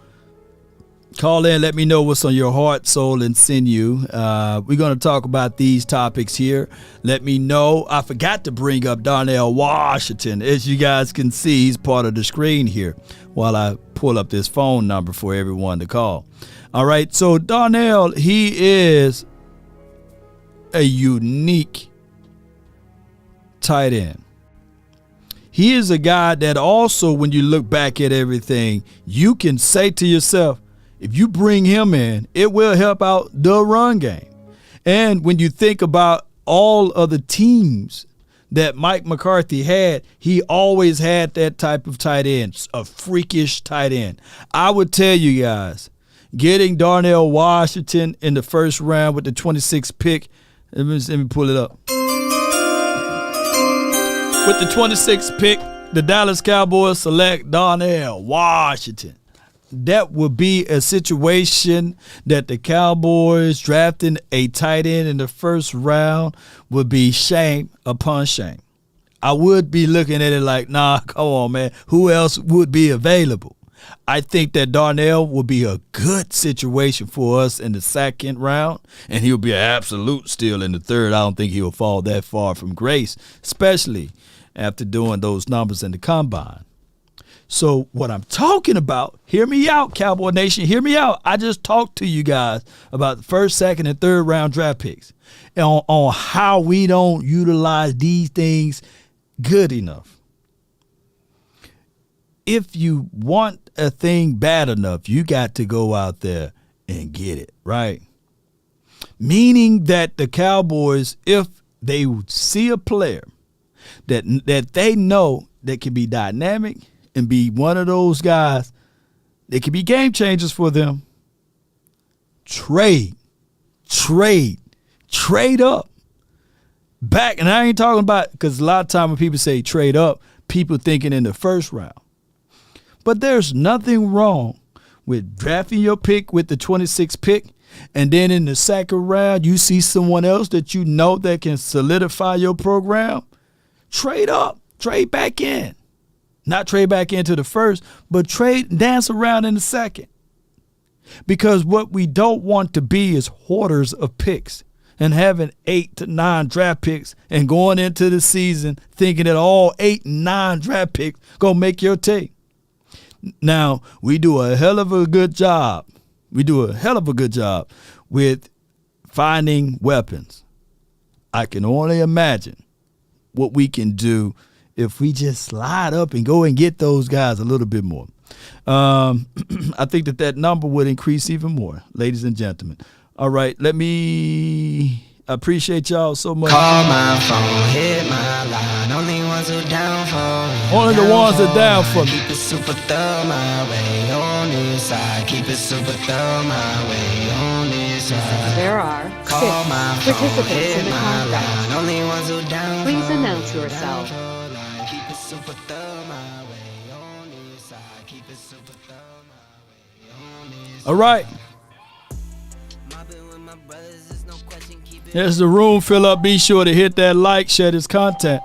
Speaker 1: Call in, let me know what's on your heart, soul, and sinew. We're going to talk about these topics here. Let me know. I forgot to bring up Darnell Washington. As you guys can see, he's part of the screen here while I pull up this phone number for everyone to call. All right, so Darnell, he is a unique tight end. He is a guy that also, when you look back at everything, you can say to yourself, if you bring him in, it will help out the run game. And when you think about all of the teams that Mike McCarthy had, he always had that type of tight end, a freakish tight end. I would tell you guys, getting Darnell Washington in the first round with the 26th pick, let me pull it up. With the 26th pick, the Dallas Cowboys select Darnell Washington. That would be a situation that the Cowboys drafting a tight end in the first round would be shame upon shame. I would be looking at it like, nah, come on, man. Who else would be available? I think that Darnell will be a good situation for us in the second round, and he'll be an absolute steal in the third. I don't think he'll fall that far from grace, especially after doing those numbers in the combine. So what I'm talking about, hear me out, Cowboy Nation, hear me out. I just talked to you guys about the first, second, and third round draft picks and on how we don't utilize these things good enough. If you want a thing bad enough, you got to go out there and get it, right? Meaning that the Cowboys, if they see a player that they know that can be dynamic and be one of those guys that can be game changers for them, trade up. Back, and I ain't talking about, because a lot of time when people say trade up, people thinking in the first round. But there's nothing wrong with drafting your pick with the 26th pick, and then in the second round, you see someone else that you know that can solidify your program. Trade up, trade back in. Not trade back into the first, but dance around in the second. Because what we don't want to be is hoarders of picks and having 8 to 9 draft picks and going into the season thinking that all 8 and 9 draft picks going to make your team. Now, we do a hell of a good job. With finding weapons. I can only imagine what we can do if we just slide up and go and get those guys a little bit more. I think that number would increase even more, ladies and gentlemen. All right, I appreciate y'all so much.
Speaker 10: Call my phone, hit my line. Only ones who down for me.
Speaker 1: Only the ones that down for me.
Speaker 10: Keep it super thorough my way on this side. Keep it super thorough my way on this side.
Speaker 11: There are 6 participants in the contest.
Speaker 10: Only ones who down.
Speaker 11: Please announce yourself.
Speaker 10: Keep it super thorough my way on this side. Keep it super thorough my way on this side.
Speaker 1: All right. As the room fill up, be sure to hit that like, share this content.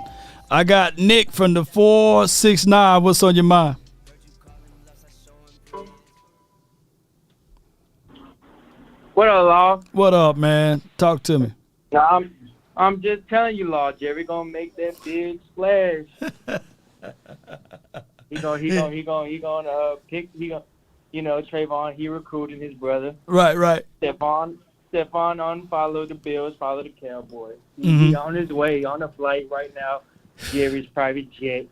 Speaker 1: I got Nick from the 469. What's on your mind?
Speaker 12: What up, Law?
Speaker 1: What up, man? Talk to me.
Speaker 12: I'm just telling you, Law. Jerry gonna make that big splash. He gonna pick. Trayvon. He recruiting his brother.
Speaker 1: Right.
Speaker 12: Stephon unfollowed the Bills, follow the Cowboys.
Speaker 1: Mm-hmm.
Speaker 12: He on his way, on a flight right now. Jerry's private jet,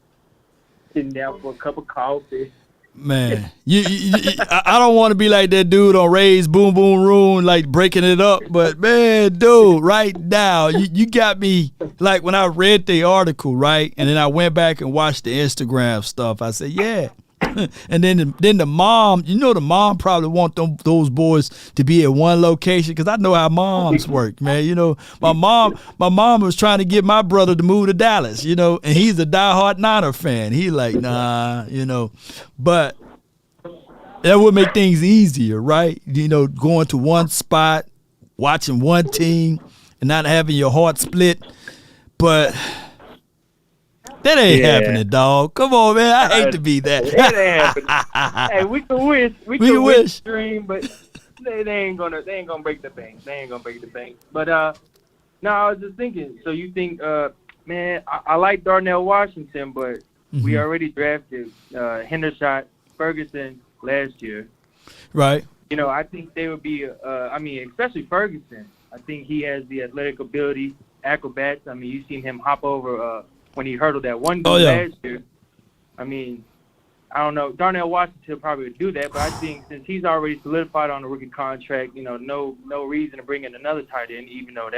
Speaker 12: sitting down for a cup of coffee.
Speaker 1: Man, I don't want to be like that dude on Ray's Boom Boom Room, like breaking it up. But man, dude, right now, you got me. Like when I read the article, right, and then I went back and watched the Instagram stuff. I said, yeah. And then the mom, the mom probably want those boys to be at one location, because I know how moms work, man. My mom was trying to get my brother to move to Dallas, and he's a diehard Niner fan. He like, nah, but that would make things easier, right? Going to one spot, watching one team, and not having your heart split. But that ain't happening, dog. Come on, man. I hate to be that.
Speaker 12: It ain't happening. Hey, we can wish. We can wish. Dream, but they ain't gonna break the bank. They ain't gonna break the bank. But no, I was just thinking. So you think, man? I like Darnell Washington, but we already drafted Hendershot Ferguson last year.
Speaker 1: Right.
Speaker 12: I think they would be. Especially Ferguson. I think he has the athletic ability, acrobats. I mean, you've seen him hop over. When he hurdled that one dude last year. I mean, I don't know. Darnell Washington probably would do that, but I think since he's already solidified on a rookie contract, no reason to bring in another tight end, even though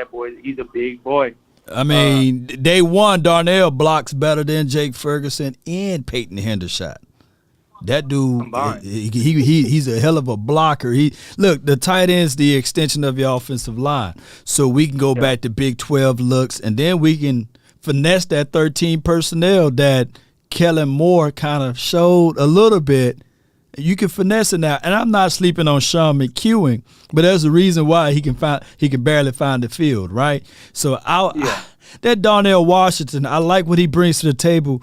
Speaker 12: he's a big boy.
Speaker 1: I mean, day one, Darnell blocks better than Jake Ferguson and Peyton Hendershot. That dude, he's a hell of a blocker. Look, the tight end's the extension of your offensive line, so we can go back to Big 12 looks, and then we can finesse that 13 personnel that Kellen Moore kind of showed a little bit. You can finesse it now, and I'm not sleeping on Sean McEwen, but there's a reason why he can barely find the field, right? So that Darnell Washington, I like what he brings to the table,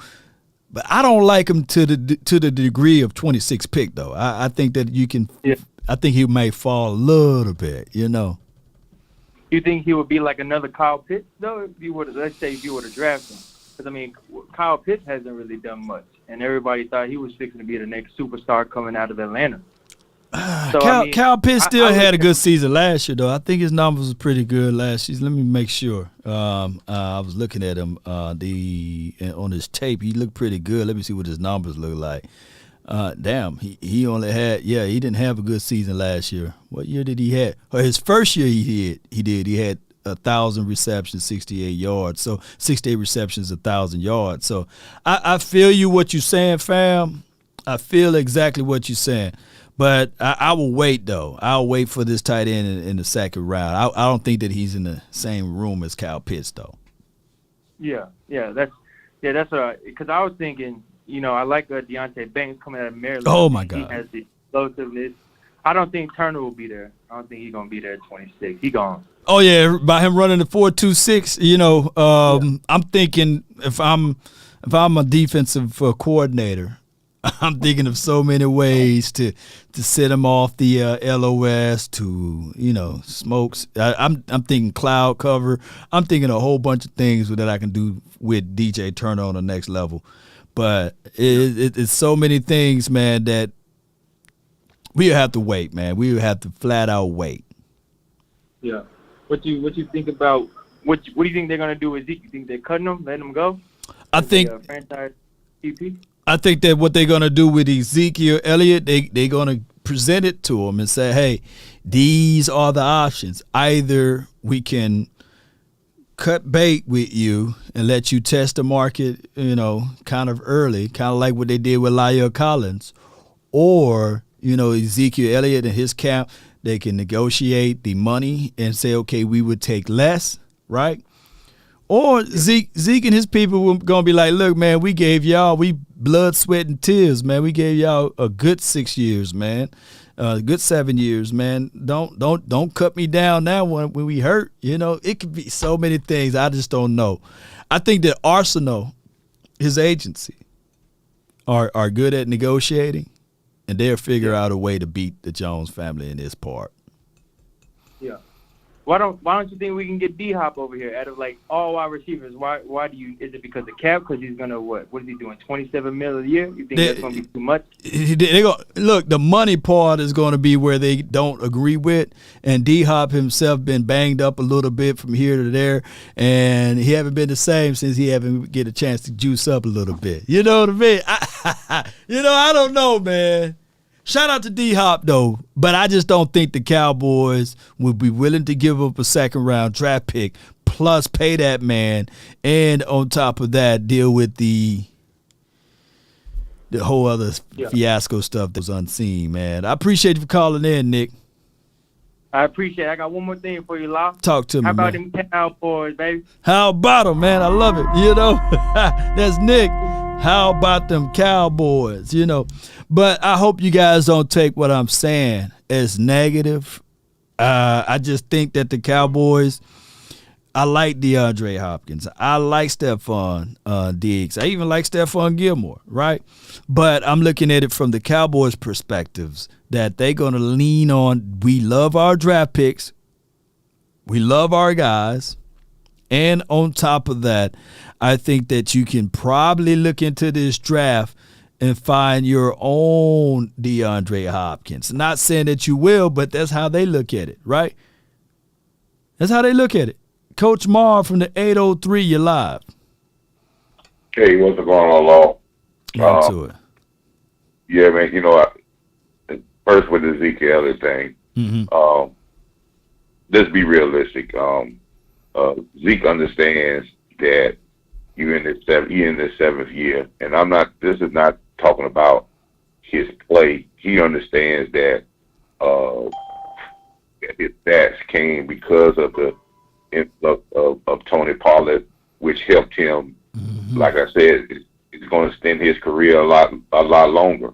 Speaker 1: but I don't like him to the degree of 26 pick though. I think that you can. Yeah. I think he may fall a little bit,
Speaker 12: You think he would be like another Kyle Pitts, though? If you were to draft him, because Kyle Pitts hasn't really done much, and everybody thought he was fixing to be the next superstar coming out of Atlanta. So,
Speaker 1: Kyle Pitts still had a good season last year, though. I think his numbers was pretty good last year. Let me make sure. I was looking at him on his tape. He looked pretty good. Let me see what his numbers look like. Damn, he only had he didn't have a good season last year. What year did he have? His first year he had 1,000 receptions, 68 yards. So 68 receptions, 1,000 yards. So I feel you what you're saying, fam. I feel exactly what you're saying. But I will wait though. I'll wait for this tight end in the second round. I don't think that he's in the same room as Kyle Pitts though.
Speaker 12: That's what because I was thinking. I like Deontay Banks coming out of Maryland.
Speaker 1: Oh, my God.
Speaker 12: He has the explosiveness. I don't think Turner will be there. I don't think he's going to be there at 26. He gone.
Speaker 1: Oh, yeah, by him running the 4.26, I'm thinking if I'm a defensive coordinator, I'm thinking of so many ways to set him off the LOS to, smokes. I'm thinking cloud cover. I'm thinking a whole bunch of things that I can do with DJ Turner on the next level. But it's so many things, man, that we have to wait, man. We have to flat out wait.
Speaker 12: Yeah. What you think about what do you think they're gonna do with Zeke? You think they're cutting him, letting him go?
Speaker 1: I think
Speaker 12: franchise CP?
Speaker 1: I think that what they're gonna do with Ezekiel Elliott, they're gonna present it to him and say, hey, these are the options. Either we can cut bait with you and let you test the market, kind of early, kind of like what they did with La'el Collins, or, Ezekiel Elliott and his camp, they can negotiate the money and say, okay, we would take less, right? Or Zeke and his people were going to be like, look, man, we gave y'all, blood, sweat, and tears, man. We gave y'all a good 6 years, man. Good 7 years, man. Don't cut me down now when we hurt. It could be so many things. I just don't know. I think that Arsenal, his agency, are good at negotiating, and they'll figure out a way to beat the Jones family in this part.
Speaker 12: Yeah. why don't you think we can get D-Hop over here out of like all our receivers? Why do you? Is it because of cap? Because he's gonna what is he doing? $27 million a year? You think that's gonna be too much?
Speaker 1: Look, the money part is going to be where they don't agree with, and D-Hop himself been banged up a little bit from here to there, and he haven't been the same since he haven't get a chance to juice up a little bit. You know what I mean? I don't know, man. Shout out to D-Hop, though, but I just don't think the Cowboys would be willing to give up a second-round draft pick plus pay that man, and on top of that, deal with the whole other fiasco stuff that was unseen, man. I appreciate you for calling in, Nick.
Speaker 12: I appreciate it. I got one more thing for you, Law.
Speaker 1: Talk to me,
Speaker 12: How about
Speaker 1: man.
Speaker 12: them Cowboys, baby?
Speaker 1: How about them, man? I love it, That's Nick. How about them Cowboys, But I hope you guys don't take what I'm saying as negative. I just think that the Cowboys, I like DeAndre Hopkins. I like Stephon Diggs. I even like Stephon Gilmore, right? But I'm looking at it from the Cowboys' perspectives that they're going to lean on, we love our draft picks. We love our guys. And on top of that, I think that you can probably look into this draft and find your own DeAndre Hopkins. Not saying that you will, but that's how they look at it, right? That's how they look at it. Coach Marr from the 803, you're live.
Speaker 13: Hey, what's going on, Law?
Speaker 1: Get into it.
Speaker 13: Yeah, man, first with the Ezekiel Elliott thing, let's be realistic. Zeke understands that you're in the seventh year, and this is not talking about his play. He understands that his stats came because of the influx of Tony Pollard, which helped him. Like I said, it's going to extend his career a lot longer.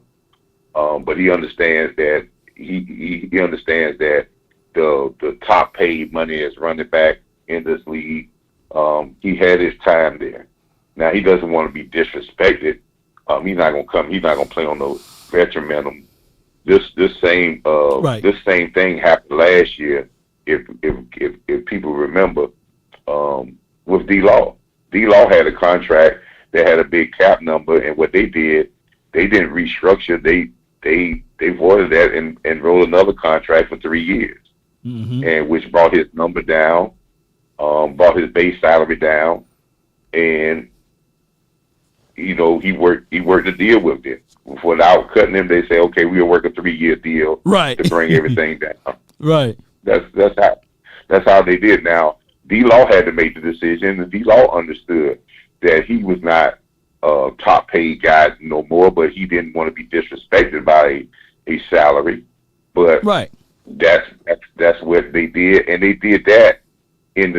Speaker 13: But he understands that he understands that the top paid money is running back in this league. He had his time there. Now he doesn't want to be disrespected. He's not gonna play on the veteran minimum. This same thing happened last year. If people remember, with D-Law. D-Law had a contract that had a big cap number, and what they did, they didn't restructure. They voided that and rolled another contract for 3 years, and which brought his number down, brought his base salary down, and he worked a deal with it. Without cutting him, they say, okay, we'll work a 3-year deal to bring everything down.
Speaker 1: Right.
Speaker 13: That's how they did. Now, D-Law had to make the decision, and D-Law understood that he was not a top paid guy no more, but he didn't want to be disrespected by a salary. But that's what they did, and they did that and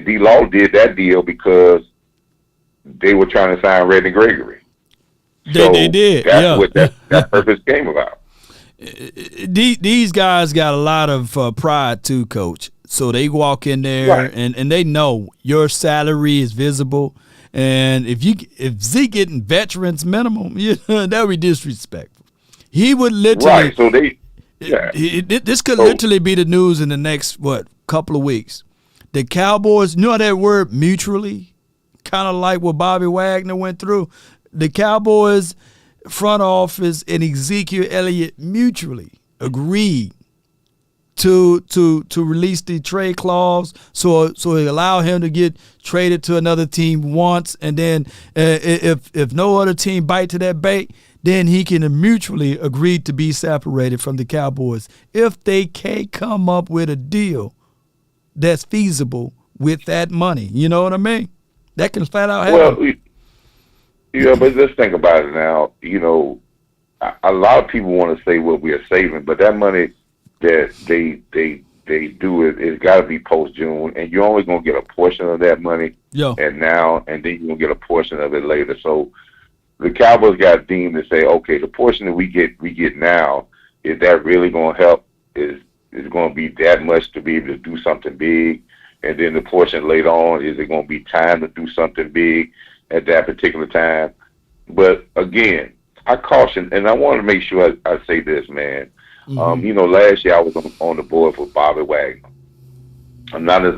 Speaker 13: D-Law did that deal because they were trying to sign Redden Gregory.
Speaker 1: They did.
Speaker 13: That's what that purpose came about.
Speaker 1: These guys got a lot of pride too, Coach. So they walk in there and they know your salary is visible. And if Zeke getting veterans minimum, that would be disrespectful. He would literally.
Speaker 13: So
Speaker 1: this could literally be the news in the next couple of weeks. The Cowboys, you know that word mutually, kind of like what Bobby Wagner went through. The Cowboys front office and Ezekiel Elliott mutually agreed to release the trade clause, so it allow him to get traded to another team once, and then if no other team bite to that bait, then he can mutually agree to be separated from the Cowboys if they can't come up with a deal that's feasible with that money. You know what I mean? That can flat out happen.
Speaker 13: Well, but let's think about it now. A lot of people want to say what we are saving, but that money that they do it's got to be post June, and you're only gonna get a portion of that money. And then you're gonna get a portion of it later. So the Cowboys got deemed to say, okay, the portion that we get now, is that really gonna help? Is going to be that much to be able to do something big? And then the portion later on, is it going to be time to do something big at that particular time? But again, I caution, and I want to make sure I say this, man. Last year I was on the board for Bobby Wagner. I'm not as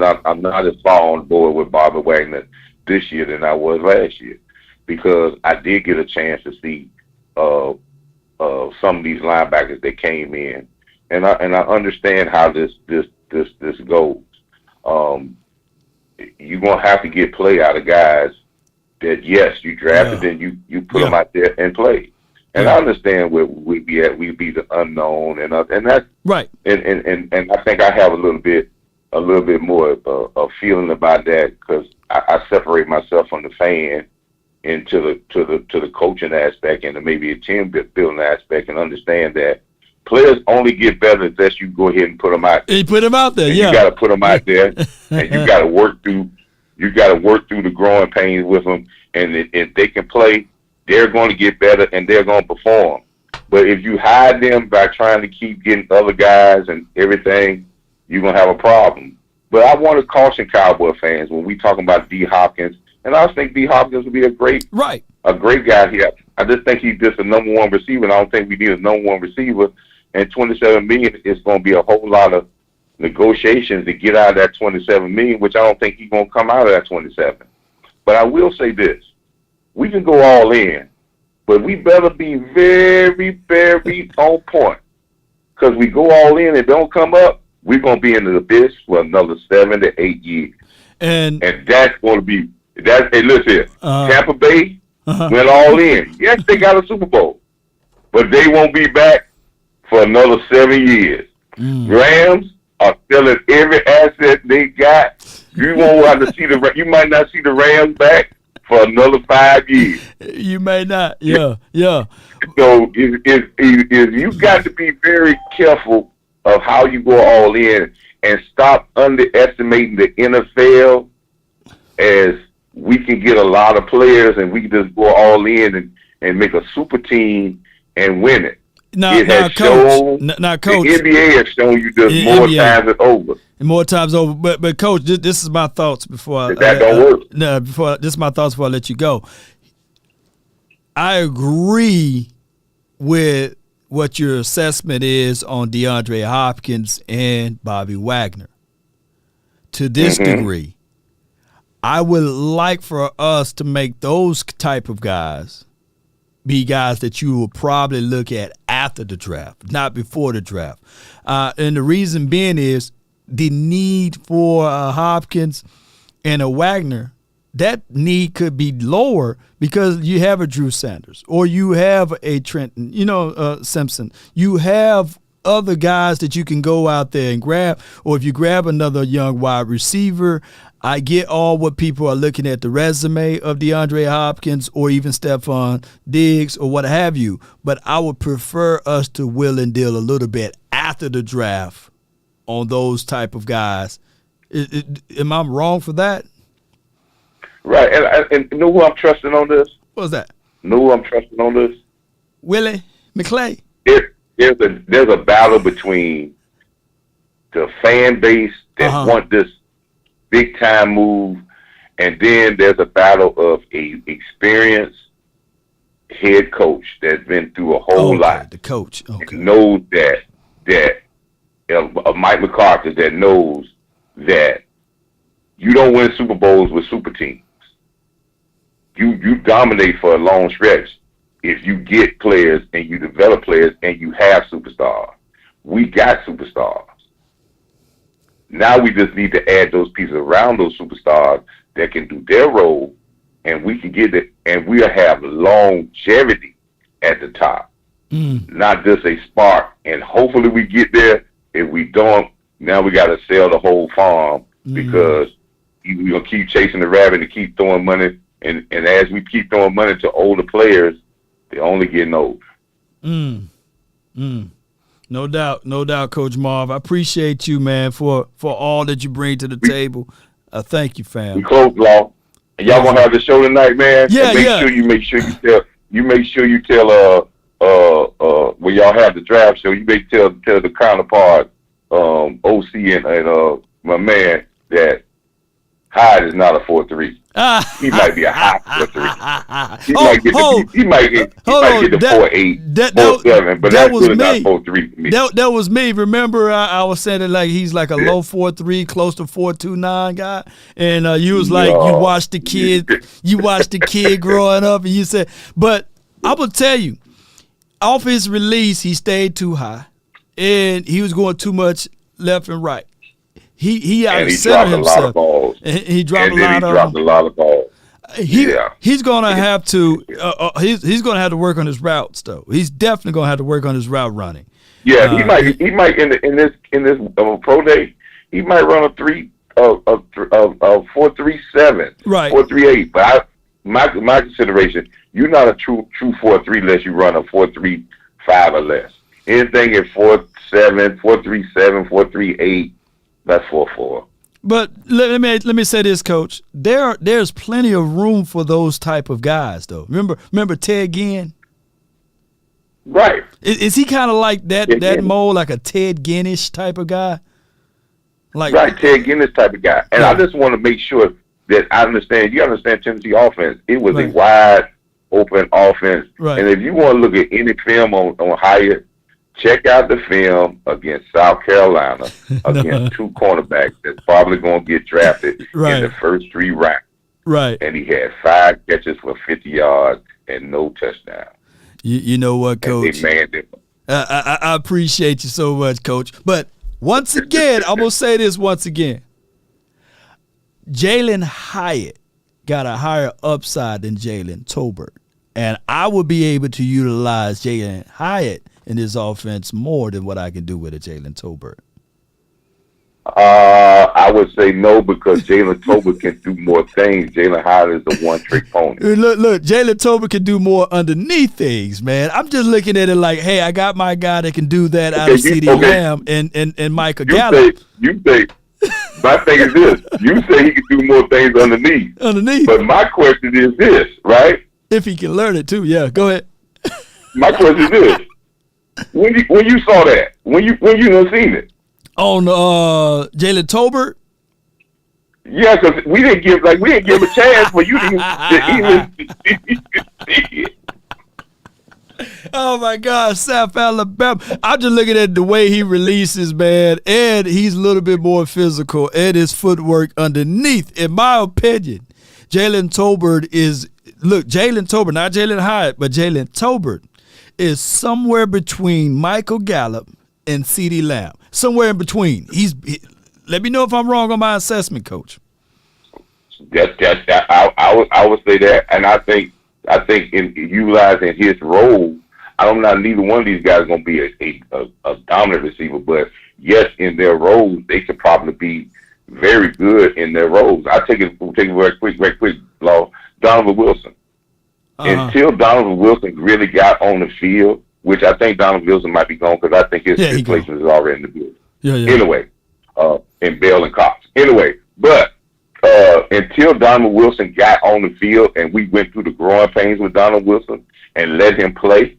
Speaker 13: far on board with Bobby Wagner this year than I was last year, because I did get a chance to see some of these linebackers that came in, and I understand how this goes. You're gonna have to get play out of guys that, yes, you drafted and you put them out there and play. And I understand where we be at. We be the unknown, and that's
Speaker 1: right.
Speaker 13: And I think I have a little bit more of feeling about that, because I separate myself from the fan into the coaching aspect and maybe a team building aspect, and understand that players only get better unless you go ahead and put them out there.
Speaker 1: You put them out there,
Speaker 13: and
Speaker 1: yeah.
Speaker 13: You got to put them out there, and you got to work through. You got to work through the growing pains with them, and if they can play, they're going to get better and they're going to perform. But if you hide them by trying to keep getting other guys and everything, you're going to have a problem. But I want to caution Cowboy fans when we talking about D. Hopkins, and I think D. Hopkins would be a great guy here. I just think he's just a number one receiver, and I don't think we need a number one receiver. And $27 million is going to be a whole lot of negotiations to get out of that $27 million, which I don't think he's going to come out of that 27. But I will say this: we can go all in, but we better be very, very on point, because we go all in and don't come up, we're going to be in the abyss for another 7 to 8 years. And that's going to be that. Hey, listen here, Tampa Bay went all in. Yes, they got a Super Bowl, but they won't be back for another 7 years. Rams are selling every asset they got. You won't have to see you might not see the Rams back for another 5 years.
Speaker 1: You may not. Yeah.
Speaker 13: So you got to be very careful of how you go all in, and stop underestimating the NFL, as we can get a lot of players and we can just go all in and make a super team and win it.
Speaker 1: Coach.
Speaker 13: The NBA has shown you this more times than over.
Speaker 1: More times over. But Coach, this is my thoughts before this is my thoughts before I let you go. I agree with what your assessment is on DeAndre Hopkins and Bobby Wagner. To this degree, I would like for us to make those type of guys be guys that you will probably look at after the draft, not before the draft. And the reason being is the need for Hopkins and a Wagner, that need could be lower because you have a Drew Sanders or you have a Trenton, Simpson. You have other guys that you can go out there and grab, or if you grab another young wide receiver. I get all what people are looking at the resume of DeAndre Hopkins or even Stephon Diggs or what have you, but I would prefer us to will and deal a little bit after the draft on those type of guys. Am I wrong for that?
Speaker 13: Right, and you know who I'm trusting on this?
Speaker 1: What's that?
Speaker 13: Know who I'm trusting on this?
Speaker 1: Willie McClay.
Speaker 13: There's a battle between the fan base that want this big time move, and then there's a battle of a experienced head coach that's been through a whole lot.
Speaker 1: The coach
Speaker 13: knows that Mike McCarthy, that knows that you don't win Super Bowls with super teams. You dominate for a long stretch if you get players and you develop players and you have superstars. We got superstars. Now we just need to add those pieces around those superstars that can do their role, and we can get it, and we'll have longevity at the top, not just a spark. And hopefully we get there. If we don't, now we got to sell the whole farm, because we're going to keep chasing the rabbit and keep throwing money. And as we keep throwing money to older players, they're only getting older.
Speaker 1: No doubt, Coach Marv. I appreciate you, man, for all that you bring to the table. Thank you, fam.
Speaker 13: We close, Law. And y'all gonna have the show tonight, man.
Speaker 1: Yeah,
Speaker 13: and make sure you tell when y'all have the draft show, you may tell the counterpart, OC and my man, that Hyde is not a 4-3. He might be a high 4.3. He might get the 4.8, 4.7, but that's really not 4.3 for me.
Speaker 1: That was me. Remember, I was saying that like he's like a low 4.3, close to 4.29 guy, and you was like you watched the kid growing up, and you said, but I will tell you, off his release, he stayed too high, and he was going too much left and right. He out-centered himself. He dropped a lot of balls. He's gonna have to. He's gonna have to work on his routes, though. He's definitely gonna have to work on his route running.
Speaker 13: Yeah, he might in this pro day. He might run a 4.37, right, 4.38. But my consideration, you're not a true 4.3 unless you run a 4.35 or less. Anything at 4.7, 4.37, 4.38. That's 4.4.
Speaker 1: But let me say this, Coach. There's plenty of room for those type of guys, though. Remember Ted Ginn?
Speaker 13: Right.
Speaker 1: Is he kind of like that mold, like a Ted Ginn-ish type of guy?
Speaker 13: Right, Ted Ginn-ish type of guy. And I just want to make sure that I understand. You understand Tennessee offense. It was a wide open offense. Right. And if you want to look at any film on Hyatt, check out the film against South Carolina against two cornerbacks that's probably going to get drafted in the first 3 rounds.
Speaker 1: Right.
Speaker 13: And he had 5 catches for 50 yards and no touchdown.
Speaker 1: You know what, Coach? I appreciate you so much, Coach. But once again, I'm going to say this once again. Jalen Hyatt got a higher upside than Jalen Tolbert. And I will be able to utilize Jalen Hyatt in his offense more than what I can do with a Jalen Tolbert.
Speaker 13: I would say no, because Jalen Tolbert can do more things. Jalen Hyatt is the one-trick pony.
Speaker 1: Look, Jalen Tolbert can do more underneath things, man. I'm just looking at it like, hey, I got my guy that can do that out of CeeDee Lamb and Michael Gallup.
Speaker 13: You say, my thing is this. You say he can do more things underneath. But my question is this, right?
Speaker 1: If he can learn it too, yeah. Go ahead.
Speaker 13: My question is this. When you saw that, when you done seen it
Speaker 1: on Jalen Tolbert,
Speaker 13: yeah, because we didn't give him a chance for you to even see it.
Speaker 1: Oh my God, South Alabama! I'm just looking at the way he releases, man, and he's a little bit more physical, and his footwork underneath. In my opinion, Jalen Tolbert Jalen Tolbert, not Jalen Hyatt, but Jalen Tolbert is somewhere between Michael Gallup and CeeDee Lamb. Somewhere in between. Let me know if I'm wrong on my assessment, Coach.
Speaker 13: I would say that, and I think in utilizing his role, I'm not neither one of these guys going to be a dominant receiver, but yes, in their roles, they could probably be very good in their roles. I'll take it very quick, Law. Donovan Wilson. Until Donovan Wilson really got on the field, which I think Donovan Wilson might be gone because I think his placement is already in the building. Anyway, and Bell and Cox. Anyway, but until Donovan Wilson got on the field and we went through the growing pains with Donovan Wilson and let him play,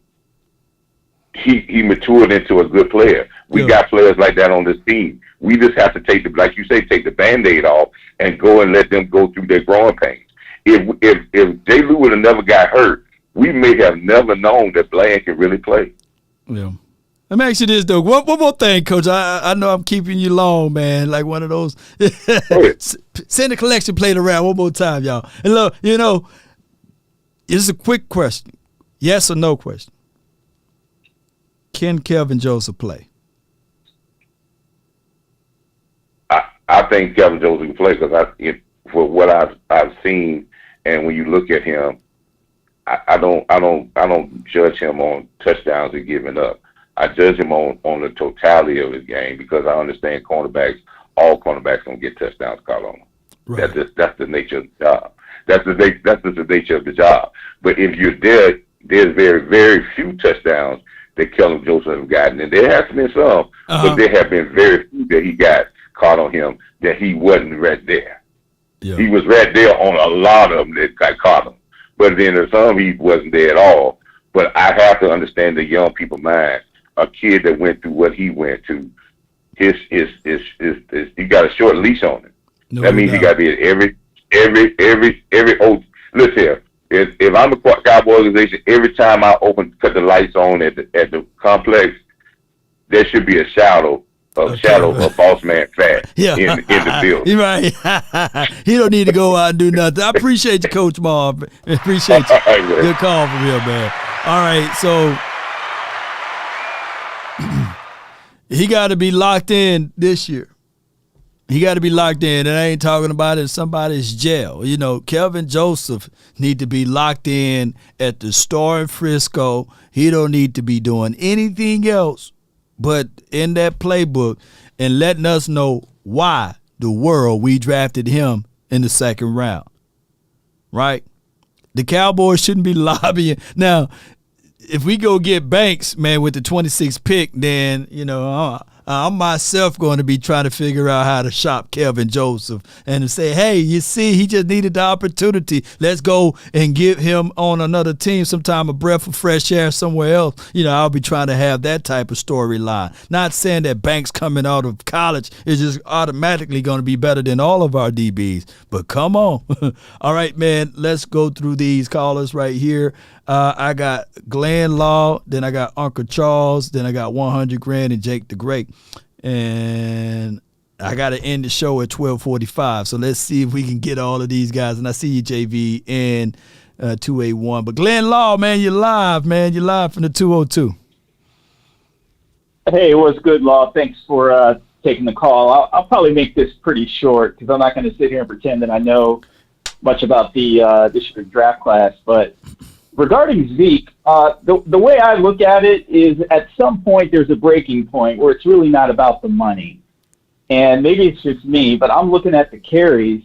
Speaker 13: he matured into a good player. We got players like that on this team. We just have to take the Band-Aid off and go and let them go through their growing pains. If Jay Lou would have never got hurt, we may have never known that Bland can really play.
Speaker 1: Yeah. Let me ask you this, though. One more thing, Coach. I know I'm keeping you long, man, like one of those. Send the collection plate around one more time, y'all. And look, it's a quick question. Yes or no question. Can Kelvin Joseph play?
Speaker 13: I think Kelvin Joseph can play because for what I've seen, and when you look at him, I don't judge him on touchdowns and giving up. I judge him on the totality of his game because I understand all cornerbacks don't get touchdowns caught on them. Right. That's the nature of the job. That's the nature of the job. But if you're there, there's very, very few touchdowns that Kelvin Joseph has gotten, and there has been some, but there have been very few that he got caught on him that he wasn't right there. Yeah. He was right there on a lot of them that got caught him. But then there's some he wasn't there at all. But I have to understand the young people mind. A kid that went through what he went through, he got a short leash on him. That means he got to be at Every listen here. If I'm a Cowboy organization, every time I cut the lights on at the complex, there should be a shadow of Boss Man Fat in the building.
Speaker 1: You're right. He don't need to go out and do nothing. I appreciate you, Coach Marv. Appreciate you. Good call from here, man. All right, so he got to be locked in this year. He got to be locked in, and I ain't talking about it in somebody's jail. You know, Kelvin Joseph need to be locked in at the store in Frisco. He don't need to be doing anything else but in that playbook and letting us know why the world we drafted him in the second round. Right? The Cowboys shouldn't be lobbying. Now, if we go get Banks, man, with the 26th pick, then, you know, I'm myself going to be trying to figure out how to shop Kelvin Joseph and to say, hey, you see, he just needed the opportunity. Let's go and give him on another team sometime a breath of fresh air somewhere else. You know, I'll be trying to have that type of storyline. Not saying that Banks coming out of college is just automatically going to be better than all of our DBs, but come on. All right, man, let's go through these callers right here. I got Glenn Law, then I got Uncle Charles, then I got 100 Grand and Jake the Great. And I got to end the show at 12:45. So let's see if we can get all of these guys. And I see you, JV, and 281. But Glenn Law, man, you're live, man. You're live from the 202.
Speaker 14: Hey, what's good, Law? Thanks for taking the call. I'll probably make this pretty short because I'm not going to sit here and pretend that I know much about the this year's draft class. But regarding Zeke, the way I look at it is at some point there's a breaking point where it's really not about the money. And maybe it's just me, but I'm looking at the carries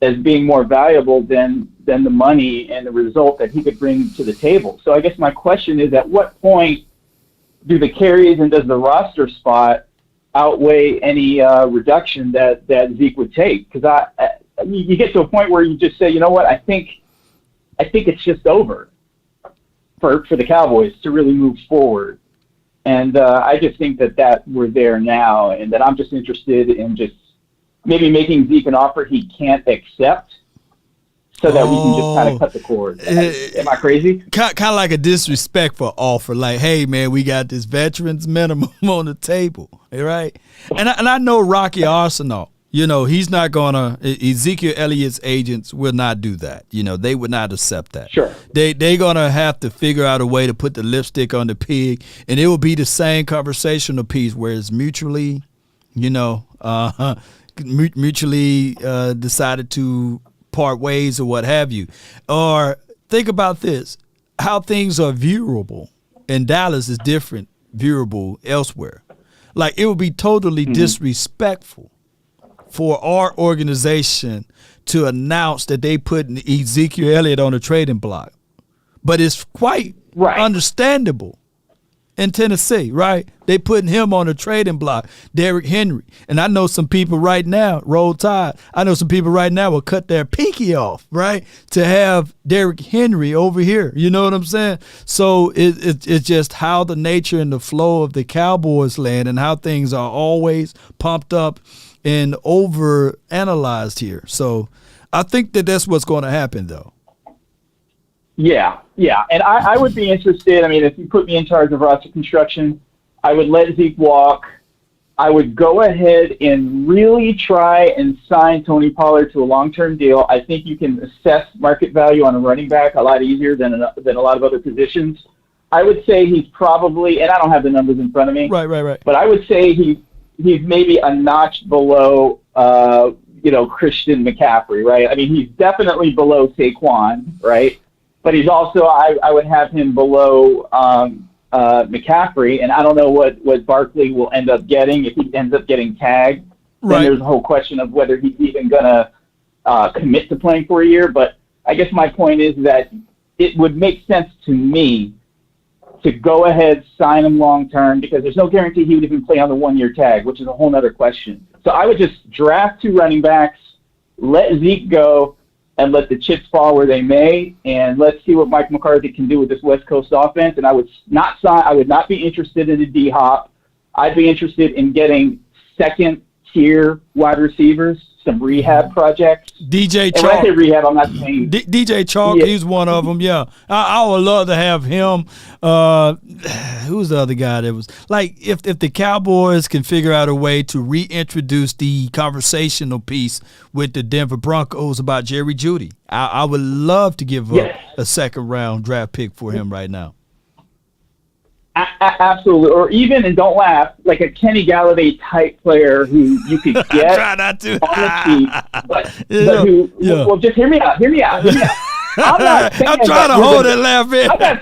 Speaker 14: as being more valuable than the money and the result that he could bring to the table. So I guess my question is, at what point do the carries and does the roster spot outweigh any reduction that Zeke would take? Because you get to a point where you just say, you know what, I think it's just over for the Cowboys to really move forward. And I just think that we're there now, and that I'm just interested in just maybe making Zeke an offer he can't accept so that we can just kind of cut the cord. Am I crazy?
Speaker 1: Kind of like a disrespectful offer, like, hey, man, we got this veterans minimum on the table, right? And I know Rocky Arsenal. You know, he's not going to – Ezekiel Elliott's agents will not do that. You know, they would not accept that.
Speaker 14: Sure.
Speaker 1: They're going to have to figure out a way to put the lipstick on the pig, and it will be the same conversational piece where it's mutually, you know, mutually decided to part ways or what have you. Or think about this. How things are viewable in Dallas is different, viewable elsewhere. Like, it would be totally disrespectful for our organization to announce that they put Ezekiel Elliott on the trading block. But it's quite understandable in Tennessee, right? They putting him on the trading block, Derrick Henry. And I know some people right now, Roll Tide, I know some people right now will cut their pinky off, right, to have Derrick Henry over here. You know what I'm saying? So it's just how the nature and the flow of the Cowboys land and how things are always pumped up and over-analyzed here. So I think that's what's going to happen, though.
Speaker 14: Yeah. And I would be interested. I mean, if you put me in charge of roster construction, I would let Zeke walk. I would go ahead and really try and sign Tony Pollard to a long-term deal. I think you can assess market value on a running back a lot easier than a lot of other positions. I would say he's probably, and I don't have the numbers in front of me.
Speaker 1: Right.
Speaker 14: But I would say he's maybe a notch below, Christian McCaffrey, right? I mean, he's definitely below Saquon, right? But he's also, I would have him below McCaffrey, and I don't know what Barkley will end up getting if he ends up getting tagged.
Speaker 1: Right.
Speaker 14: Then there's a whole question of whether he's even going to commit to playing for a year. But I guess my point is that it would make sense to me to go ahead, sign him long-term, because there's no guarantee he would even play on the one-year tag, which is a whole other question. So I would just draft 2 running backs, let Zeke go, and let the chips fall where they may, and let's see what Mike McCarthy can do with this West Coast offense. And I would not be interested in a D-Hop. I'd be interested in getting second tier wide receivers, some rehab projects.
Speaker 1: DJ
Speaker 14: And when I
Speaker 1: Chalk.
Speaker 14: say rehab, I'm not saying
Speaker 1: DJ Chalk,
Speaker 14: Yeah.
Speaker 1: he's one of them. Yeah, I would love to have him. Who's the other guy that was like if the Cowboys can figure out a way to reintroduce the conversational piece with the Denver Broncos about Jerry Jeudy, I would love to give up a second round draft pick for him right now.
Speaker 14: Absolutely, or even, and don't laugh, like a Kenny Galladay type player who you could get
Speaker 1: Try not to.
Speaker 14: on the cheap, but
Speaker 1: Yeah.
Speaker 14: well, just hear me out. I'm not saying
Speaker 1: I'm trying to hold it laugh in.
Speaker 14: Listen,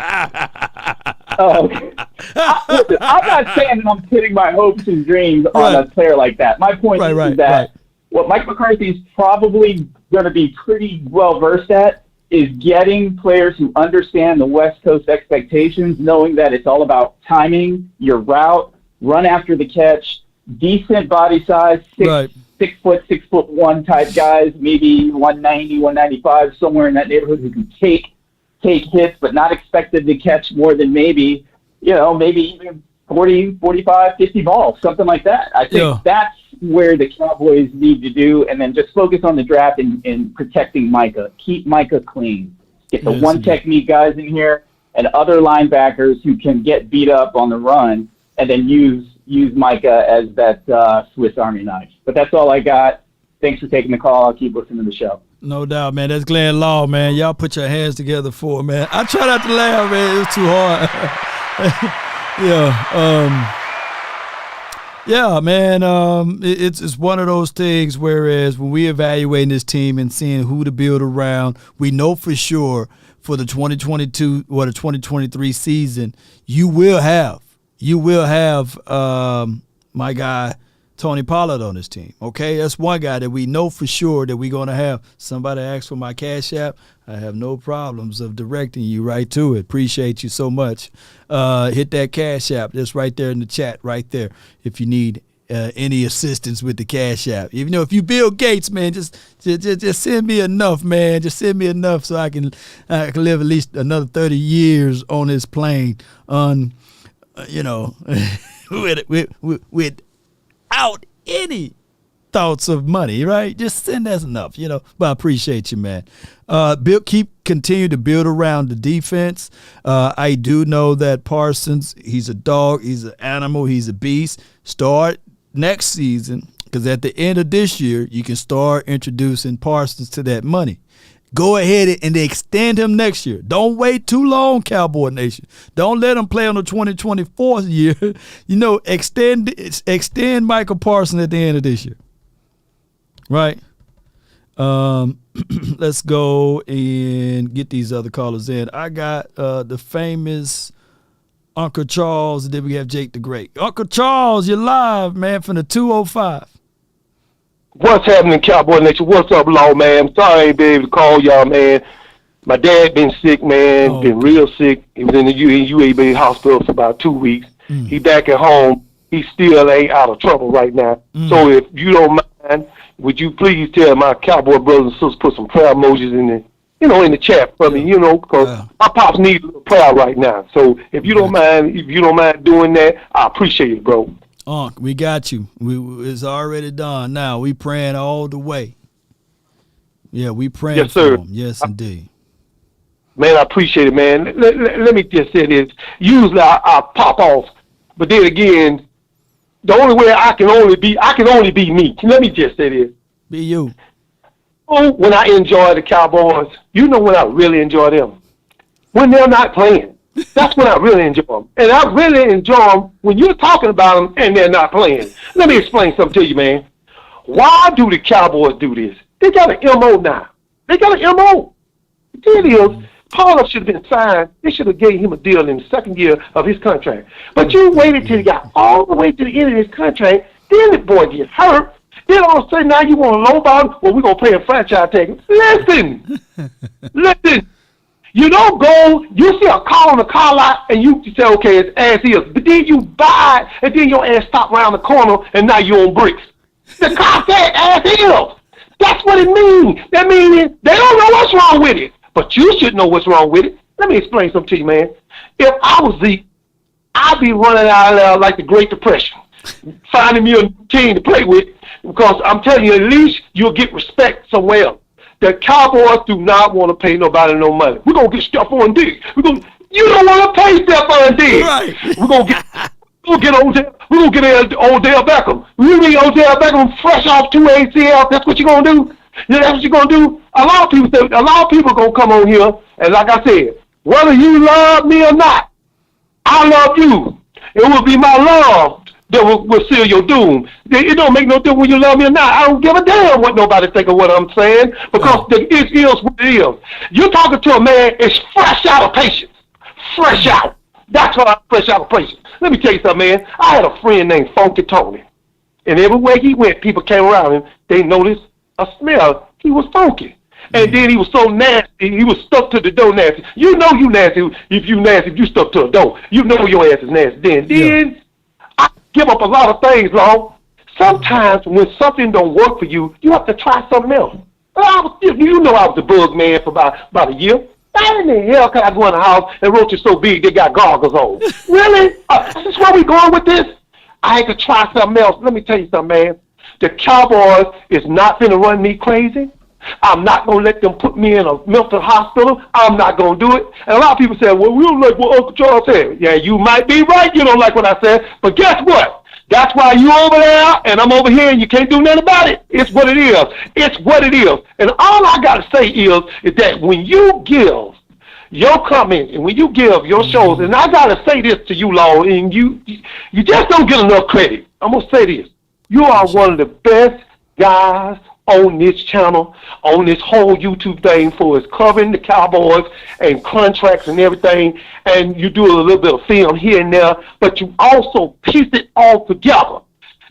Speaker 14: I'm not saying that I'm putting my hopes and dreams on a player like that. My point is that what Mike McCarthy's probably going to be pretty well versed at is getting players who understand the West Coast expectations, knowing that it's all about timing, your route, run after the catch, decent body size, 6'1" type guys, maybe 190, 195, somewhere in that neighborhood, who can take hits but not expected to catch more than maybe even 40, 45, 50 balls, something like that. I think that's where the Cowboys need to do, and then just focus on the draft and protecting Micah. Keep Micah clean. Get the one technique guys in here and other linebackers who can get beat up on the run, and then use Micah as that Swiss Army knife. But that's all I got. Thanks for taking the call. I'll keep listening to the show.
Speaker 1: No doubt, man. That's Glenn Law, man. Y'all put your hands together for it, man. I try not to laugh, man. It was too hard. Yeah, man. It's one of those things. Whereas when we evaluating this team and seeing who to build around, we know for sure for the 2022 or the 2023 season, you will have my guy Tony Pollard on this team. Okay, that's one guy that we know for sure that we're gonna have. Somebody asked for my Cash App. I have no problems of directing you right to it. Appreciate you so much. Hit that Cash App. That's right there in the chat, right there. If you need any assistance with the Cash App, even though if you Bill Gates, man, just send me enough, man. Just send me enough so I can live at least another 30 years on this plane. Without any thoughts of money, right? Just send us enough, But I appreciate you, man. Continue to build around the defense. I do know that Parsons, he's a dog, he's an animal, he's a beast. Start next season, because at the end of this year, you can start introducing Parsons to that money. Go ahead and extend him next year. Don't wait too long, Cowboy Nation. Don't let him play on the 2024 year. Extend Michael Parsons at the end of this year. Right? Let's go and get these other callers in. I got the famous Uncle Charles, and then we have Jake the Great. Uncle Charles, you're live, man, from the 205.
Speaker 15: What's happening, Cowboy Nation? What's up, Law, man? I'm sorry I ain't been able to call y'all, man. My dad been sick, man. Been real sick. He was in the UAB hospital for about 2 weeks. He back at home. He still ain't out of trouble right now. So if you don't mind, would you please tell my Cowboy brothers and sisters put some prayer emojis in the chat for me, because my pops need a little prayer right now. So if you don't mind doing that, I appreciate it, bro.
Speaker 1: We got you. It's already done. Now we praying all the way. Yeah, we praying
Speaker 15: yes, sir.
Speaker 1: for him. Yes, indeed.
Speaker 15: Man, I appreciate it, man. Let me just say this. Usually I pop off, but then again, the only way I can only be me. Let me just say this.
Speaker 1: Be you.
Speaker 15: Oh, when I enjoy the Cowboys, when I really enjoy them? When they're not playing. That's when I really enjoy them. And I really enjoy them when you're talking about them and they're not playing. Let me explain something to you, man. Why do the Cowboys do this? They got an MO now. They got an MO. The deal is, Pollard should have been signed. They should have gave him a deal in the second year of his contract. But you waited till he got all the way to the end of his contract. Then the boy gets hurt. Then all of a sudden now you want to lowball him? Well, we're going to pay a franchise tag. Listen. You don't go, you see a car on the car lot, and you say, okay, it's as is. But then you buy it, and then your ass stop around the corner, and now you're on bricks. The car said as is. That's what it means. That means they don't know what's wrong with it. But you should know what's wrong with it. Let me explain something to you, man. If I was Zeke, I'd be running out of there like the Great Depression, finding me a team to play with, Because I'm telling you, at least you'll get respect somewhere else. The Cowboys do not want to pay nobody no money. We're going to get Stephon Diggs. You don't want to pay Stephon Diggs.
Speaker 1: Right.
Speaker 15: We're going to get Odell Beckham. We need Odell Beckham fresh off 2 ACL. That's what you're going to do? Yeah, that's what you're going to do? A lot of people going to come on here, and like I said, whether you love me or not, I love you. It will be my love that will seal your doom. It don't make no difference when you love me or not. I don't give a damn what nobody think of what I'm saying, because it is what it is. You're talking to a man that's fresh out of patience. Fresh out. That's what I'm fresh out of patience. Let me tell you something, man. I had a friend named Funky Tony, and everywhere he went, people came around him. They noticed a smell. He was funky. And then he was so nasty, he was stuck to the door nasty. You know you nasty if you stuck to a door. You know your ass is nasty. Then I give up a lot of things, Long. Sometimes when something don't work for you, you have to try something else. You know I was a bug man for about a year. How in the hell can I go in the house and roaches so big they got goggles on? Really? This is where we going with this? I had to try something else. Let me tell you something, man. The Cowboys is not going to run me crazy. I'm not going to let them put me in a mental hospital. I'm not going to do it. And a lot of people say, well, we don't like what Uncle Charles said. Yeah, you might be right. You don't like what I said. But guess what? That's why you over there and I'm over here and you can't do nothing about it. It's what it is. It's what it is. And all I got to say is that when you give your comments and when you give your shows, and I got to say this to you, Law, and you just don't get enough credit. I'm going to say this. You are one of the best guys on this channel, on this whole YouTube thing, for us covering the Cowboys and contracts and everything, and you do a little bit of film here and there, but you also piece it all together.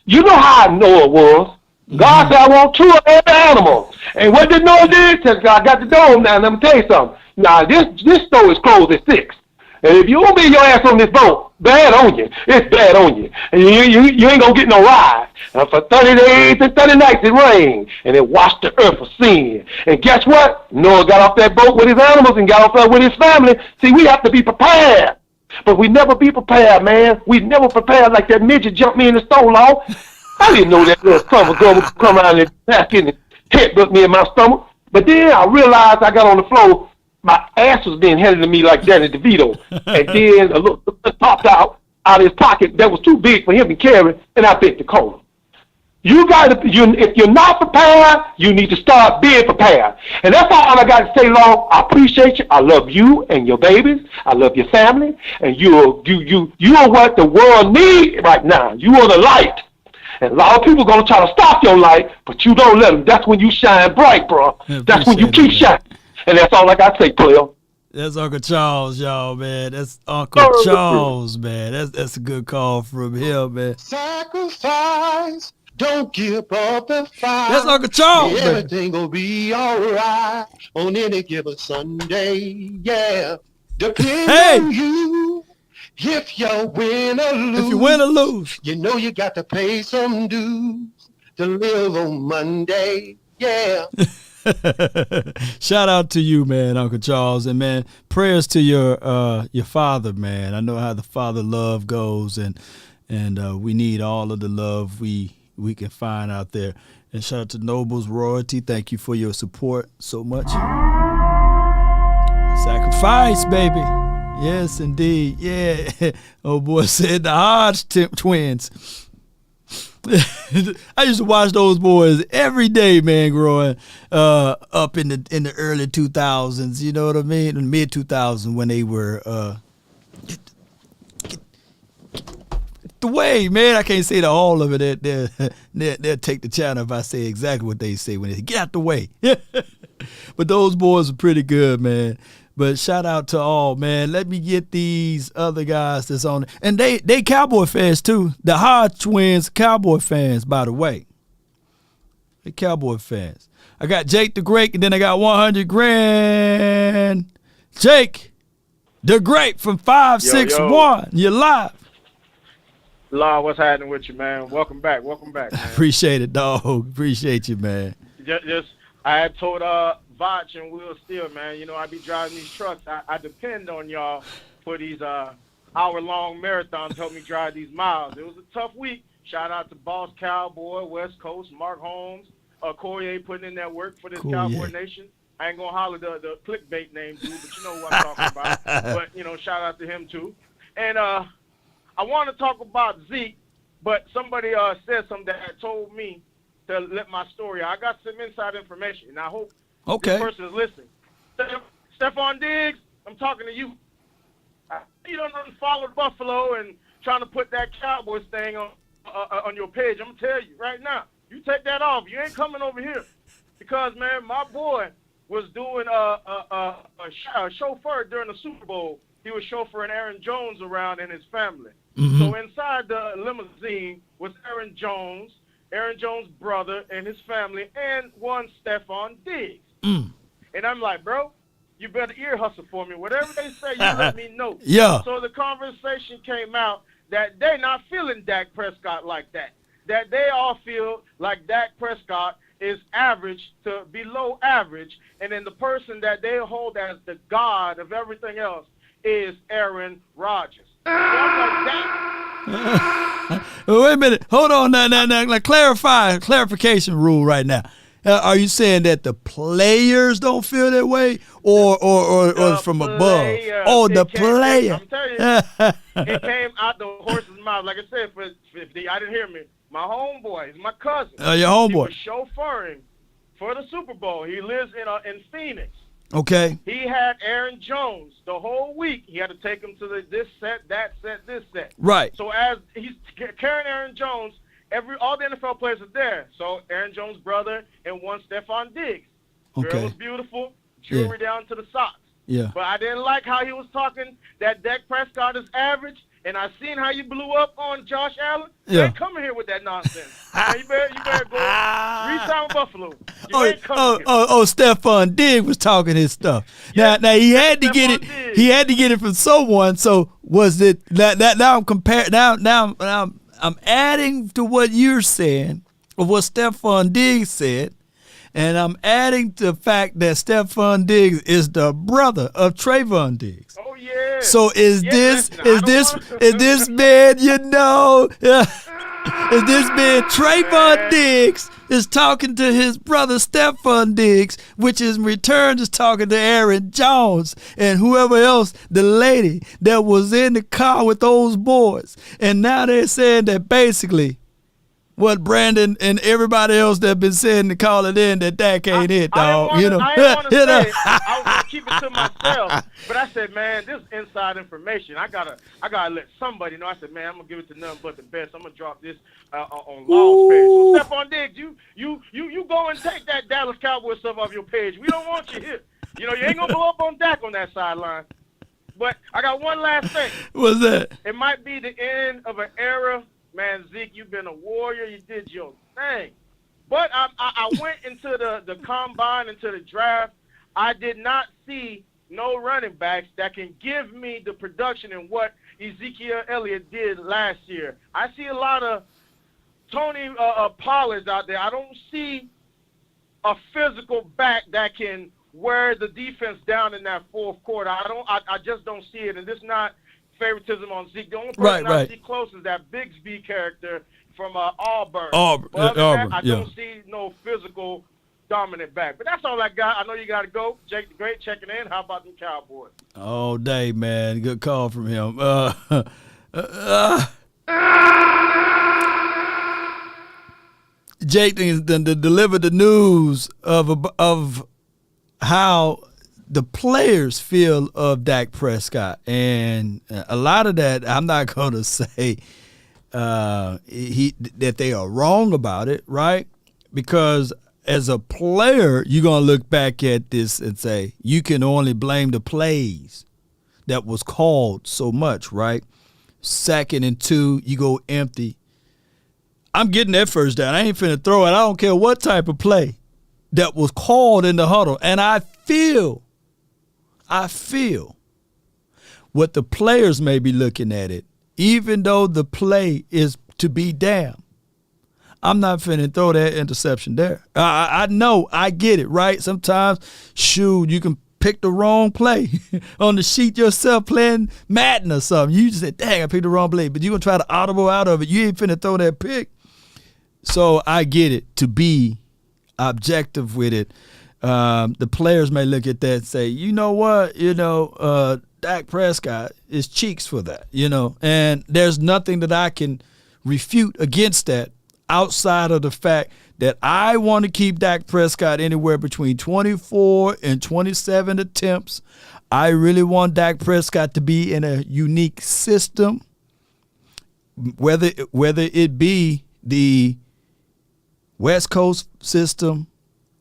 Speaker 15: You know how I know it was. God said, I want 2 of every animal. And what did Noah do? Said, I got the dome now, and let me tell you something. Now, this store is closed at 6. And if you don't be your ass on this boat, bad on you. It's bad on you. And you ain't going to get no ride. And for 30 days and 30 nights it rained. And it washed the earth for sin. And guess what? Noah got off that boat with his animals and got off there with his family. See, we have to be prepared. But we never be prepared, man. We never prepared like that midget jumped me in the store, Law. I didn't know that little summer girl would come around and pack in and headbutt me in my stomach. But then I realized I got on the floor. My ass was being handed to me like Danny DeVito. And then a little popped out of his pocket that was too big for him to carry, and I bit the corner. If you're not prepared, you need to start being prepared. And that's all I got to say, Long. I appreciate you. I love you and your babies. I love your family. And you are what the world needs right now. You are the light. And a lot of people are going to try to stop your light, but you don't let them. That's when you shine bright, bro. That's when you keep shining. And that's all I got to say, player.
Speaker 1: That's Uncle Charles, y'all, man. That's Uncle Charles, man. That's a good call from him, man.
Speaker 3: Sacrifice. Don't give up the fight.
Speaker 1: That's Uncle Charles, man.
Speaker 3: Everything will be all right on any given Sunday, yeah. Depends on you if you win or lose.
Speaker 1: If you win or lose.
Speaker 3: You know you got to pay some dues to live on Monday, yeah.
Speaker 1: Shout out to you, man, Uncle Charles, and man, prayers to your father, man. I know how the father love goes, and we need all of the love we can find out there. And shout out to Nobles Royalty. Thank you for your support so much. Sacrifice, baby. Yes, indeed. Yeah. Oh boy, said the Hodge twins. I used to watch those boys every day, man, growing up in the early 2000s. You know what I mean? In the mid 2000s when they were get the way, man. I can't say all of it. They'll take the channel if I say exactly what they say when they say, get out the way. But those boys are pretty good, man. But shout out to all, man. Let me get these other guys that's on. And they Cowboy fans, too. The Hodge twins, Cowboy fans, by the way. They Cowboy fans. I got Jake the Great, and then I got 100 grand. Jake the Great from 561. You're live.
Speaker 16: Law, what's happening with you, man? Welcome back, man.
Speaker 1: Appreciate it, dog. Appreciate you, man.
Speaker 16: I had told Vach and Will Steele, man, you know, I be driving these trucks. I depend on y'all for these hour-long marathons, help me drive these miles. It was a tough week, Shout out to Boss Cowboy, West Coast, Mark Holmes, Corey putting in that work for this
Speaker 1: Cool,
Speaker 16: Cowboy
Speaker 1: yeah.
Speaker 16: Nation. I ain't gonna holler the clickbait name, dude, but you know who I'm talking about. But shout out to him too. And I want to talk about Zeke, but somebody said something that told me to let my story out. I got some inside information, and I hope this person is listening. Stephon Diggs, I'm talking to you. You don't follow Buffalo and trying to put that Cowboys thing on your page. I'm gonna tell you right now, you take that off. You ain't coming over here because, man, my boy was doing a chauffeur during the Super Bowl. He was chauffeuring Aaron Jones around and his family.
Speaker 1: Mm-hmm.
Speaker 16: So inside the limousine was Aaron Jones' brother and his family, and one Stephon Diggs.
Speaker 1: Mm.
Speaker 16: And I'm like, bro, you better ear hustle for me. Whatever they say, you let me know.
Speaker 1: Yeah.
Speaker 16: So the conversation came out that they not feeling Dak Prescott like that. That they all feel like Dak Prescott is average to below average, and then the person that they hold as the god of everything else is Aaron Rodgers. So I'm like,
Speaker 1: Wait a minute. Hold on now. Like clarification rule right now. Are you saying that the players don't feel that way, or it's from above? Oh, the player.
Speaker 16: I'm telling you, it came out the horse's mouth. Like I said, for I didn't hear me. My homeboy, he's my cousin.
Speaker 1: Your homeboy.
Speaker 16: He was chauffeuring for the Super Bowl. He lives in Phoenix.
Speaker 1: Okay.
Speaker 16: He had Aaron Jones the whole week. He had to take him to this set, that set, this set.
Speaker 1: Right.
Speaker 16: So as he's carrying Aaron Jones, all the NFL players are there. So Aaron Jones' brother and one Stephon Diggs.
Speaker 1: Okay.
Speaker 16: Girl was beautiful, jewelry down to the socks.
Speaker 1: Yeah.
Speaker 16: But I didn't like how he was talking that Dak Prescott is average, and I seen how you blew up on Josh Allen. You
Speaker 1: Yeah.
Speaker 16: ain't coming here with that nonsense. Man, you better go re-sign with Buffalo. You ain't coming here.
Speaker 1: Stephon Diggs was talking his stuff. Now he had to get it.
Speaker 16: Diggs.
Speaker 1: He had to get it from someone. So was it that now I'm comparing now I'm adding to what you're saying of what Stephon Diggs said, and I'm adding the fact that Stephon Diggs is the brother of Trayvon Diggs.
Speaker 16: Oh yeah.
Speaker 1: So is this man, is this man Trayvon Diggs is talking to his brother Stephon Diggs, which in return is talking to Aaron Jones and whoever else, the lady that was in the car with those boys. And now they're saying that basically what Brandon and everybody else that been saying to call it in that Dak ain't it, dog.
Speaker 16: I didn't want to say it. I was gonna keep it to myself, but I said, man, this is inside information. I gotta let somebody know. I said, man, I'm gonna give it to nothing but the best. I'm gonna drop this on Law's page. So Stephon Diggs, you go and take that Dallas Cowboys stuff off your page. We don't want you here. You ain't gonna blow up on Dak on that sideline. But I got one last thing.
Speaker 1: What's that?
Speaker 16: It might be the end of an era. Man, Zeke, you've been a warrior. You did your thing. But I went into the combine, into the draft. I did not see no running backs that can give me the production and what Ezekiel Elliott did last year. I see a lot of Tony Pollards out there. I don't see a physical back that can wear the defense down in that fourth quarter. I just don't see it. And this is not favoritism on Zeke. The only person I see close is that Bigsby character from Auburn. But I don't see no physical dominant back. But that's all I got. I know you got to go. Jake the Great checking in. How about them Cowboys?
Speaker 1: All day, man. Good call from him. Jake delivered the news of how the players feel of Dak Prescott, and a lot of that I'm not going to say that they are wrong about it, right? Because as a player, you're going to look back at this and say you can only blame the plays that was called so much, right? 2nd and 2, you go empty. I'm getting that first down. I ain't finna throw it. I don't care what type of play that was called in the huddle, and I feel what the players may be looking at it, even though the play is to be damn. I'm not finna throw that interception there. I know, I get it, right? Sometimes, shoot, you can picked the wrong play on the sheet yourself playing Madden or something. You just said, dang, I picked the wrong play. But you're going to try to audible out of it. You ain't finna throw that pick. So I get it. To be objective with it, the players may look at that and say, you know what, Dak Prescott is cheeks for that, and there's nothing that I can refute against that outside of the fact that I want to keep Dak Prescott anywhere between 24 and 27 attempts. I really want Dak Prescott to be in a unique system, whether it be the West Coast system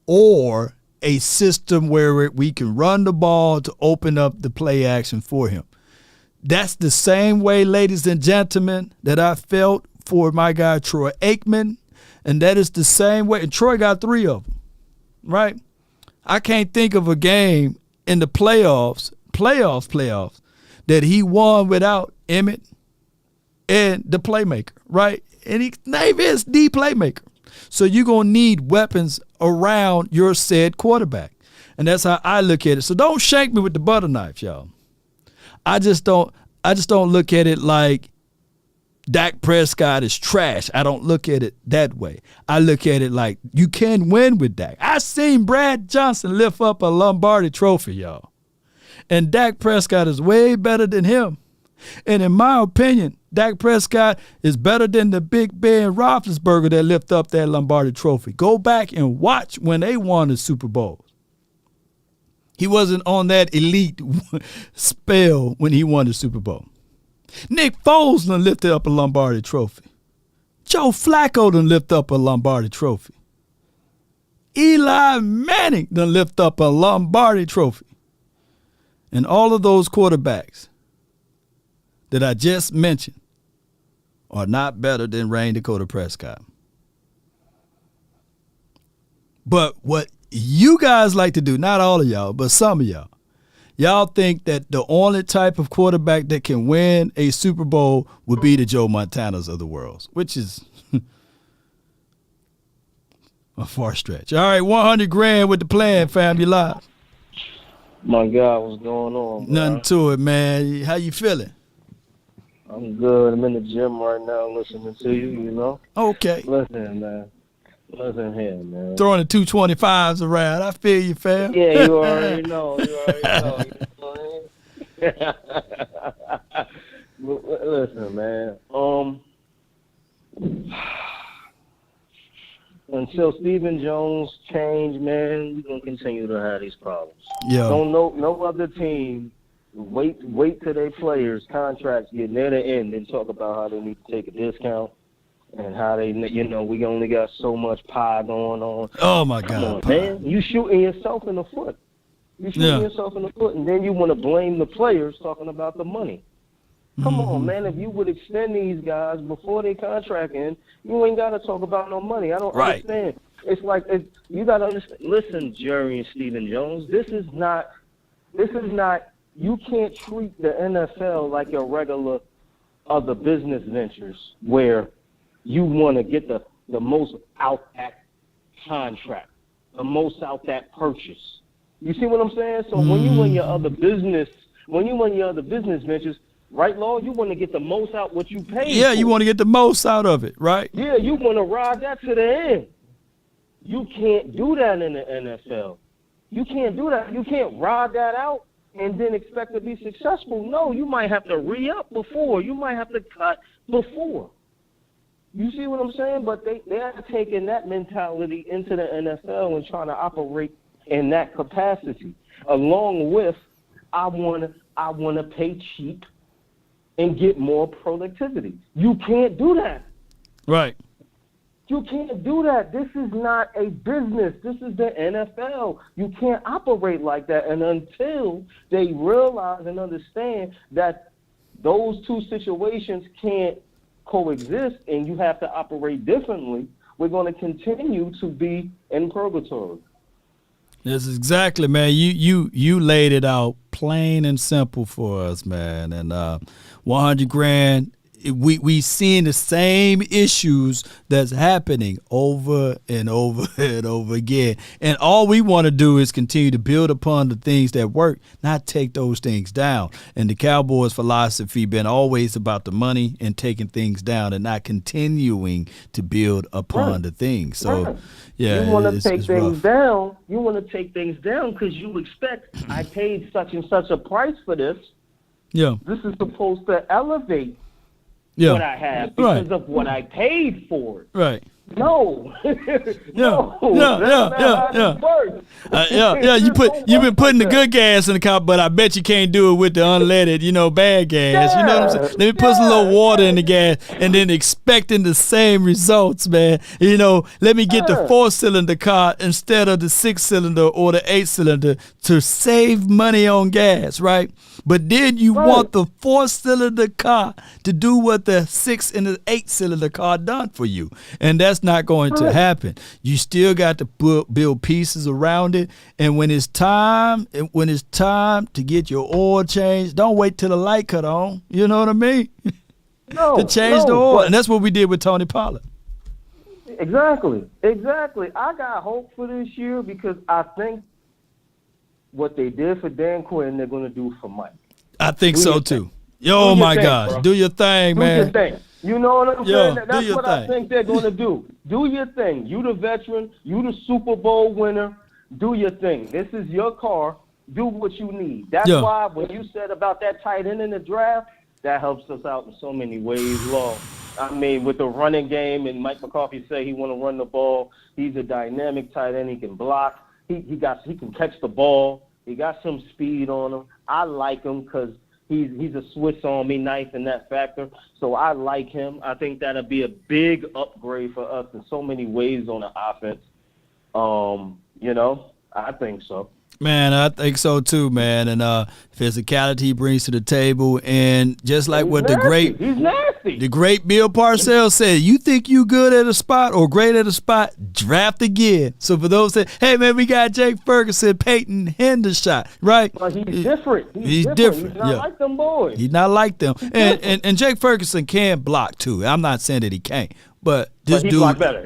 Speaker 1: or a system where we can run the ball to open up the play action for him. That's the same way, ladies and gentlemen, that I felt for my guy Troy Aikman, and that is the same way. And Troy got 3 of them, right? I can't think of a game in the playoffs, that he won without Emmett and the playmaker, right? And his name is the playmaker. So you're going to need weapons around your said quarterback. And that's how I look at it. So don't shank me with the butter knife, y'all. I just don't look at it like Dak Prescott is trash. I don't look at it that way. I look at it like you can win with Dak. I seen Brad Johnson lift up a Lombardi trophy, y'all. And Dak Prescott is way better than him. And in my opinion, Dak Prescott is better than the Big Ben Roethlisberger that lift up that Lombardi trophy. Go back and watch when they won the Super Bowl. He wasn't on that elite spell when he won the Super Bowl. Nick Foles done lifted up a Lombardi trophy. Joe Flacco done lift up a Lombardi trophy. Eli Manning done lift up a Lombardi trophy. And all of those quarterbacks that I just mentioned are not better than Rain Dakota Prescott. But what you guys like to do, not all of y'all, but some of y'all think that the only type of quarterback that can win a Super Bowl would be the Joe Montanas of the world, which is a far stretch. All right, 100 grand with the plan, fam. You live.
Speaker 17: My God, what's going on, bro?
Speaker 1: Nothing to it, man. How you feeling?
Speaker 17: I'm good. I'm in the gym right now listening to you,
Speaker 1: Okay.
Speaker 17: Listen, man. Listen here, man.
Speaker 1: Throwing the 225s around. I feel you, fam.
Speaker 17: Yeah, you already know. Listen, man. Until Stephen Jones change, man, we're gonna continue to have these problems.
Speaker 1: Yeah.
Speaker 17: No other team wait till their players' contracts get near the end and talk about how they need to take a discount and how they, we only got so much pie going on.
Speaker 1: Oh my
Speaker 17: Come
Speaker 1: God,
Speaker 17: on, man! You shooting yourself in the foot. And then you want to blame the players talking about the money. Come on, man. If you would extend these guys before they contract in, you ain't got to talk about no money. I don't understand. It's like you got to understand. Listen, Jerry and Stephen Jones, this is not. You can't treat the NFL like your regular other business ventures where you want to get the most out that contract, the most out that purchase. You see what I'm saying? So when you run your other business ventures, right, Lord, you want to get the most out what you pay.
Speaker 1: Yeah,
Speaker 17: for.
Speaker 1: you want to get the most out of it, right?
Speaker 17: Yeah, you want to ride that to the end. You can't do that in the NFL. You can't do that. You can't ride that out and then expect to be successful. No, you might have to re-up before. You might have to cut before. You see what I'm saying? But they are taking that mentality into the NFL and trying to operate in that capacity, along with I want to pay cheap and get more productivity. You can't do that.
Speaker 1: Right.
Speaker 17: You can't do that. This is not a business. This is the NFL. You can't operate like that. And until they realize and understand that those two situations can't coexist and you have to operate differently, we're going to continue to be in purgatory.
Speaker 1: Yes, exactly, man. You laid it out plain and simple for us, man. And 100 grand we seeing the same issues that's happening over and over and over again. And all we want to do is continue to build upon the things that work, not take those things down. And the Cowboys' philosophy been always about the money and taking things down and not continuing to build upon the things. So, yeah,
Speaker 17: you want to take things
Speaker 1: rough.
Speaker 17: down. You want to take things down because you expect I paid such and such a price for this.
Speaker 1: Yeah.
Speaker 17: This is supposed to elevate what I have because of what I paid for it.
Speaker 1: Right.
Speaker 17: No.
Speaker 1: Yeah. You've been putting the good gas in the car, but I bet you can't do it with the unleaded, bad gas. You know what I'm saying? Let me put some little water in the gas and then expecting the same results, man. Let me get the 4-cylinder car instead of the 6-cylinder or the 8-cylinder to save money on gas, right? But then you want the 4-cylinder car to do what the 6 and the 8-cylinder car done for you. And that's not going to happen. You still got to build pieces around it. And when it's time to get your oil changed, don't wait till the light cut on. You know what I mean? To change the oil. And that's what we did with Tony Pollard.
Speaker 17: Exactly. I got hope for this year because I think what they did for Dan Quinn, they're going to do for Mike.
Speaker 1: I think so too. Oh my gosh, bro. Do your thing, man.
Speaker 17: Do your thing. You know what I'm saying? That's what
Speaker 1: thing.
Speaker 17: I think they're going to do. Do your thing. You the veteran. You the Super Bowl winner. Do your thing. This is your car. Do what you need. That's why when you said about that tight end in the draft, that helps us out in so many ways, Law. I mean, with the running game, and Mike McCarthy said he want to run the ball. He's a dynamic tight end. He can block. He can catch the ball. He got some speed on him. I like him because he's a Swiss Army knife in that factor. So I like him. I think that'll be a big upgrade for us in so many ways on the offense. I think so.
Speaker 1: Man, I think so too, man. And physicality he brings to the table, and just like what the great Bill Parcells said, you think you good at a spot or great at a spot, draft again. So for those that, hey man, we got Jake Ferguson, Peyton Hendershot, right?
Speaker 17: But he's different.
Speaker 1: He's different.
Speaker 17: He's not like them boys.
Speaker 1: He's not like them. And Jake Ferguson can block too. I'm not saying that he can't. But this dude block better.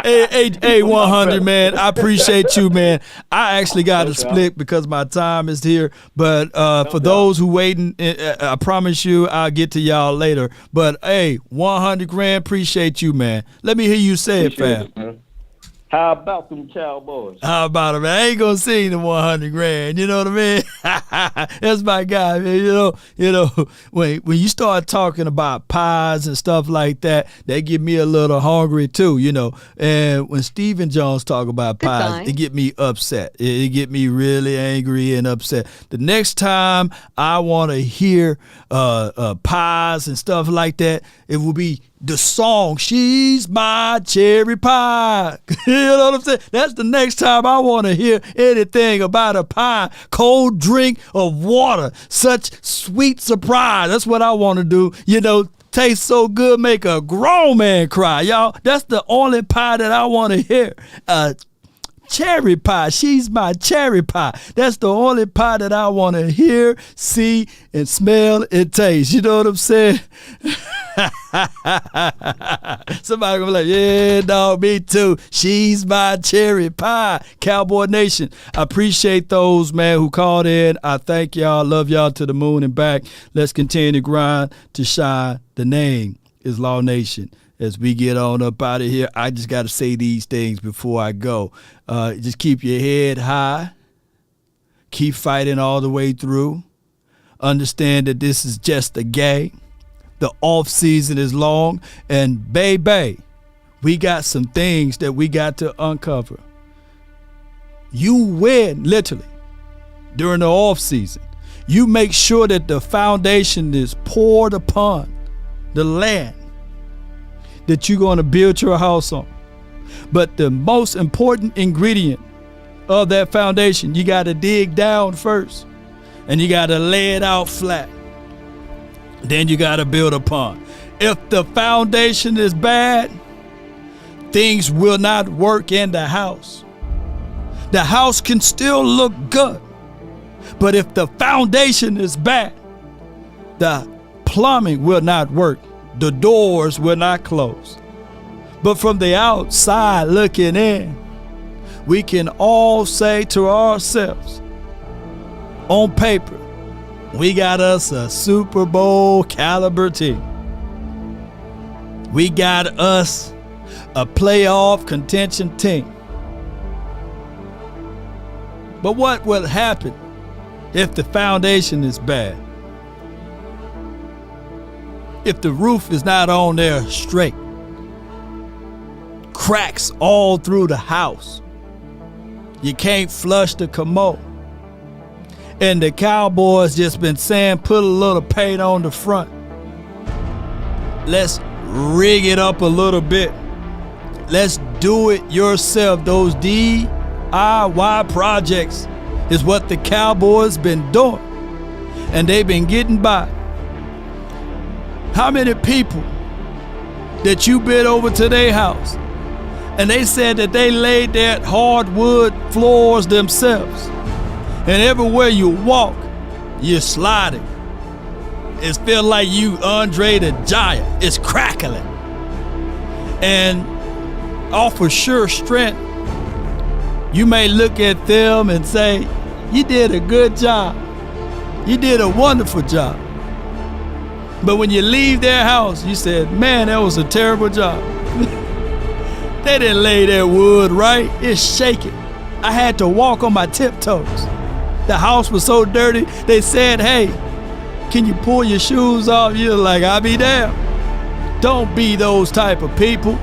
Speaker 1: Hey, 100, man. I appreciate you, man. I actually got to split because my time is here. But for those who waiting, I promise you I'll get to y'all later. But, hey, 100 grand, appreciate you, man. Let me hear you say it, fam.
Speaker 17: How about them Cowboys?
Speaker 1: How about it, man? I ain't gonna see the 100 grand. You know what I mean? That's my guy, man. You know, when you start talking about pies and stuff like that, they get me a little hungry too. And when Stephen Jones talk about pies, it get me upset. It get me really angry and upset. The next time I want to hear pies and stuff like that, it will be the song, She's My Cherry Pie. You know what I'm saying? That's the next time I want to hear anything about a pie. Cold drink of water. Such sweet surprise. That's what I want to do. Tastes so good, make a grown man cry, y'all. That's the only pie that I want to hear. Cherry pie. She's my cherry pie. That's the only pie that I want to hear, see, and smell and taste. You know what I'm saying? Somebody gonna be like, yeah, dog, me too. She's my cherry pie. Cowboy Nation. I appreciate those, man, who called in. I thank y'all. Love y'all to the moon and back. Let's continue to grind to shine. The name is Law Nation. As we get on up out of here, I just got to say these things before I go. Just keep your head high. Keep fighting all the way through. Understand that this is just a game. The off season is long. And baby, we got some things that we got to uncover. You win, literally, during the off season. You make sure that the foundation is poured upon the land that you're going to build your house on. But the most important ingredient of that foundation, you got to dig down first, and you got to lay it out flat. Then you got to build upon. If the foundation is bad, things will not work in the house. The house can still look good, but if the foundation is bad, the plumbing will not work. The doors will not close. But from the outside looking in, we can all say to ourselves, on paper, we got us a Super Bowl caliber team. We got us a playoff contention team. But what will happen if the foundation is bad? If the roof is not on there straight? Cracks all through the house. You can't flush the commode. And the Cowboys just been saying, put a little paint on the front. Let's rig it up a little bit. Let's do it yourself. Those DIY projects is what the Cowboys been doing. And they've been getting by. How many people that you been over to their house and they said that they laid their hardwood floors themselves, and everywhere you walk, you're sliding. It feels like you Andre the Giant. It's crackling. And off of sure strength, you may look at them and say, you did a good job. You did a wonderful job. But when you leave their house, you said, man, that was a terrible job. They didn't lay their wood right. It's shaking. I had to walk on my tiptoes. The house was so dirty, they said, hey, can you pull your shoes off? You're like, I'll be damned. Don't be those type of people.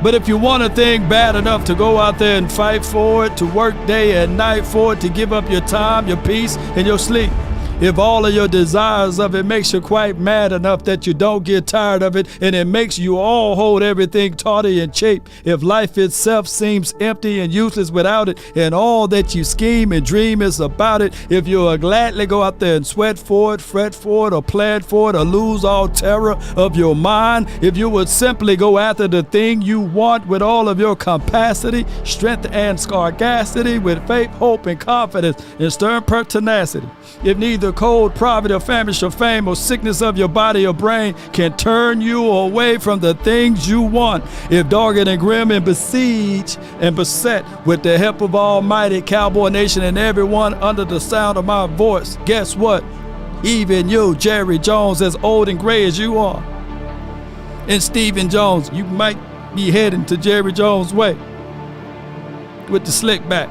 Speaker 1: But if you want a thing bad enough to go out there and fight for it, to work day and night for it, to give up your time, your peace, and your sleep, if all of your desires of it makes you quite mad enough that you don't get tired of it, and it makes you all hold everything tawdry and cheap, if life itself seems empty and useless without it, and all that you scheme and dream is about it, if you'll gladly go out there and sweat for it, fret for it, or plan for it, or lose all terror of your mind, if you would simply go after the thing you want with all of your capacity, strength, and sagacity, with faith, hope, and confidence, and stern pertinacity, if neither cold, poverty, or famish, or fame, or sickness of your body or brain can turn you away from the things you want, if dogged and grim and besieged and beset with the help of Almighty Cowboy Nation and everyone under the sound of my voice, guess what? Even you, Jerry Jones, as old and gray as you are, and Stephen Jones, you might be heading to Jerry Jones' way with the slick back.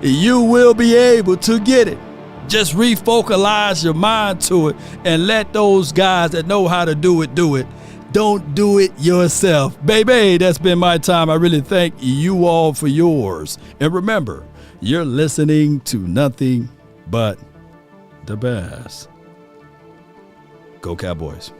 Speaker 1: You will be able to get it. Just refocalize your mind to it and let those guys that know how to do it, do it. Don't do it yourself. Baby, that's been my time. I really thank you all for yours. And remember, you're listening to nothing but the best. Go Cowboys.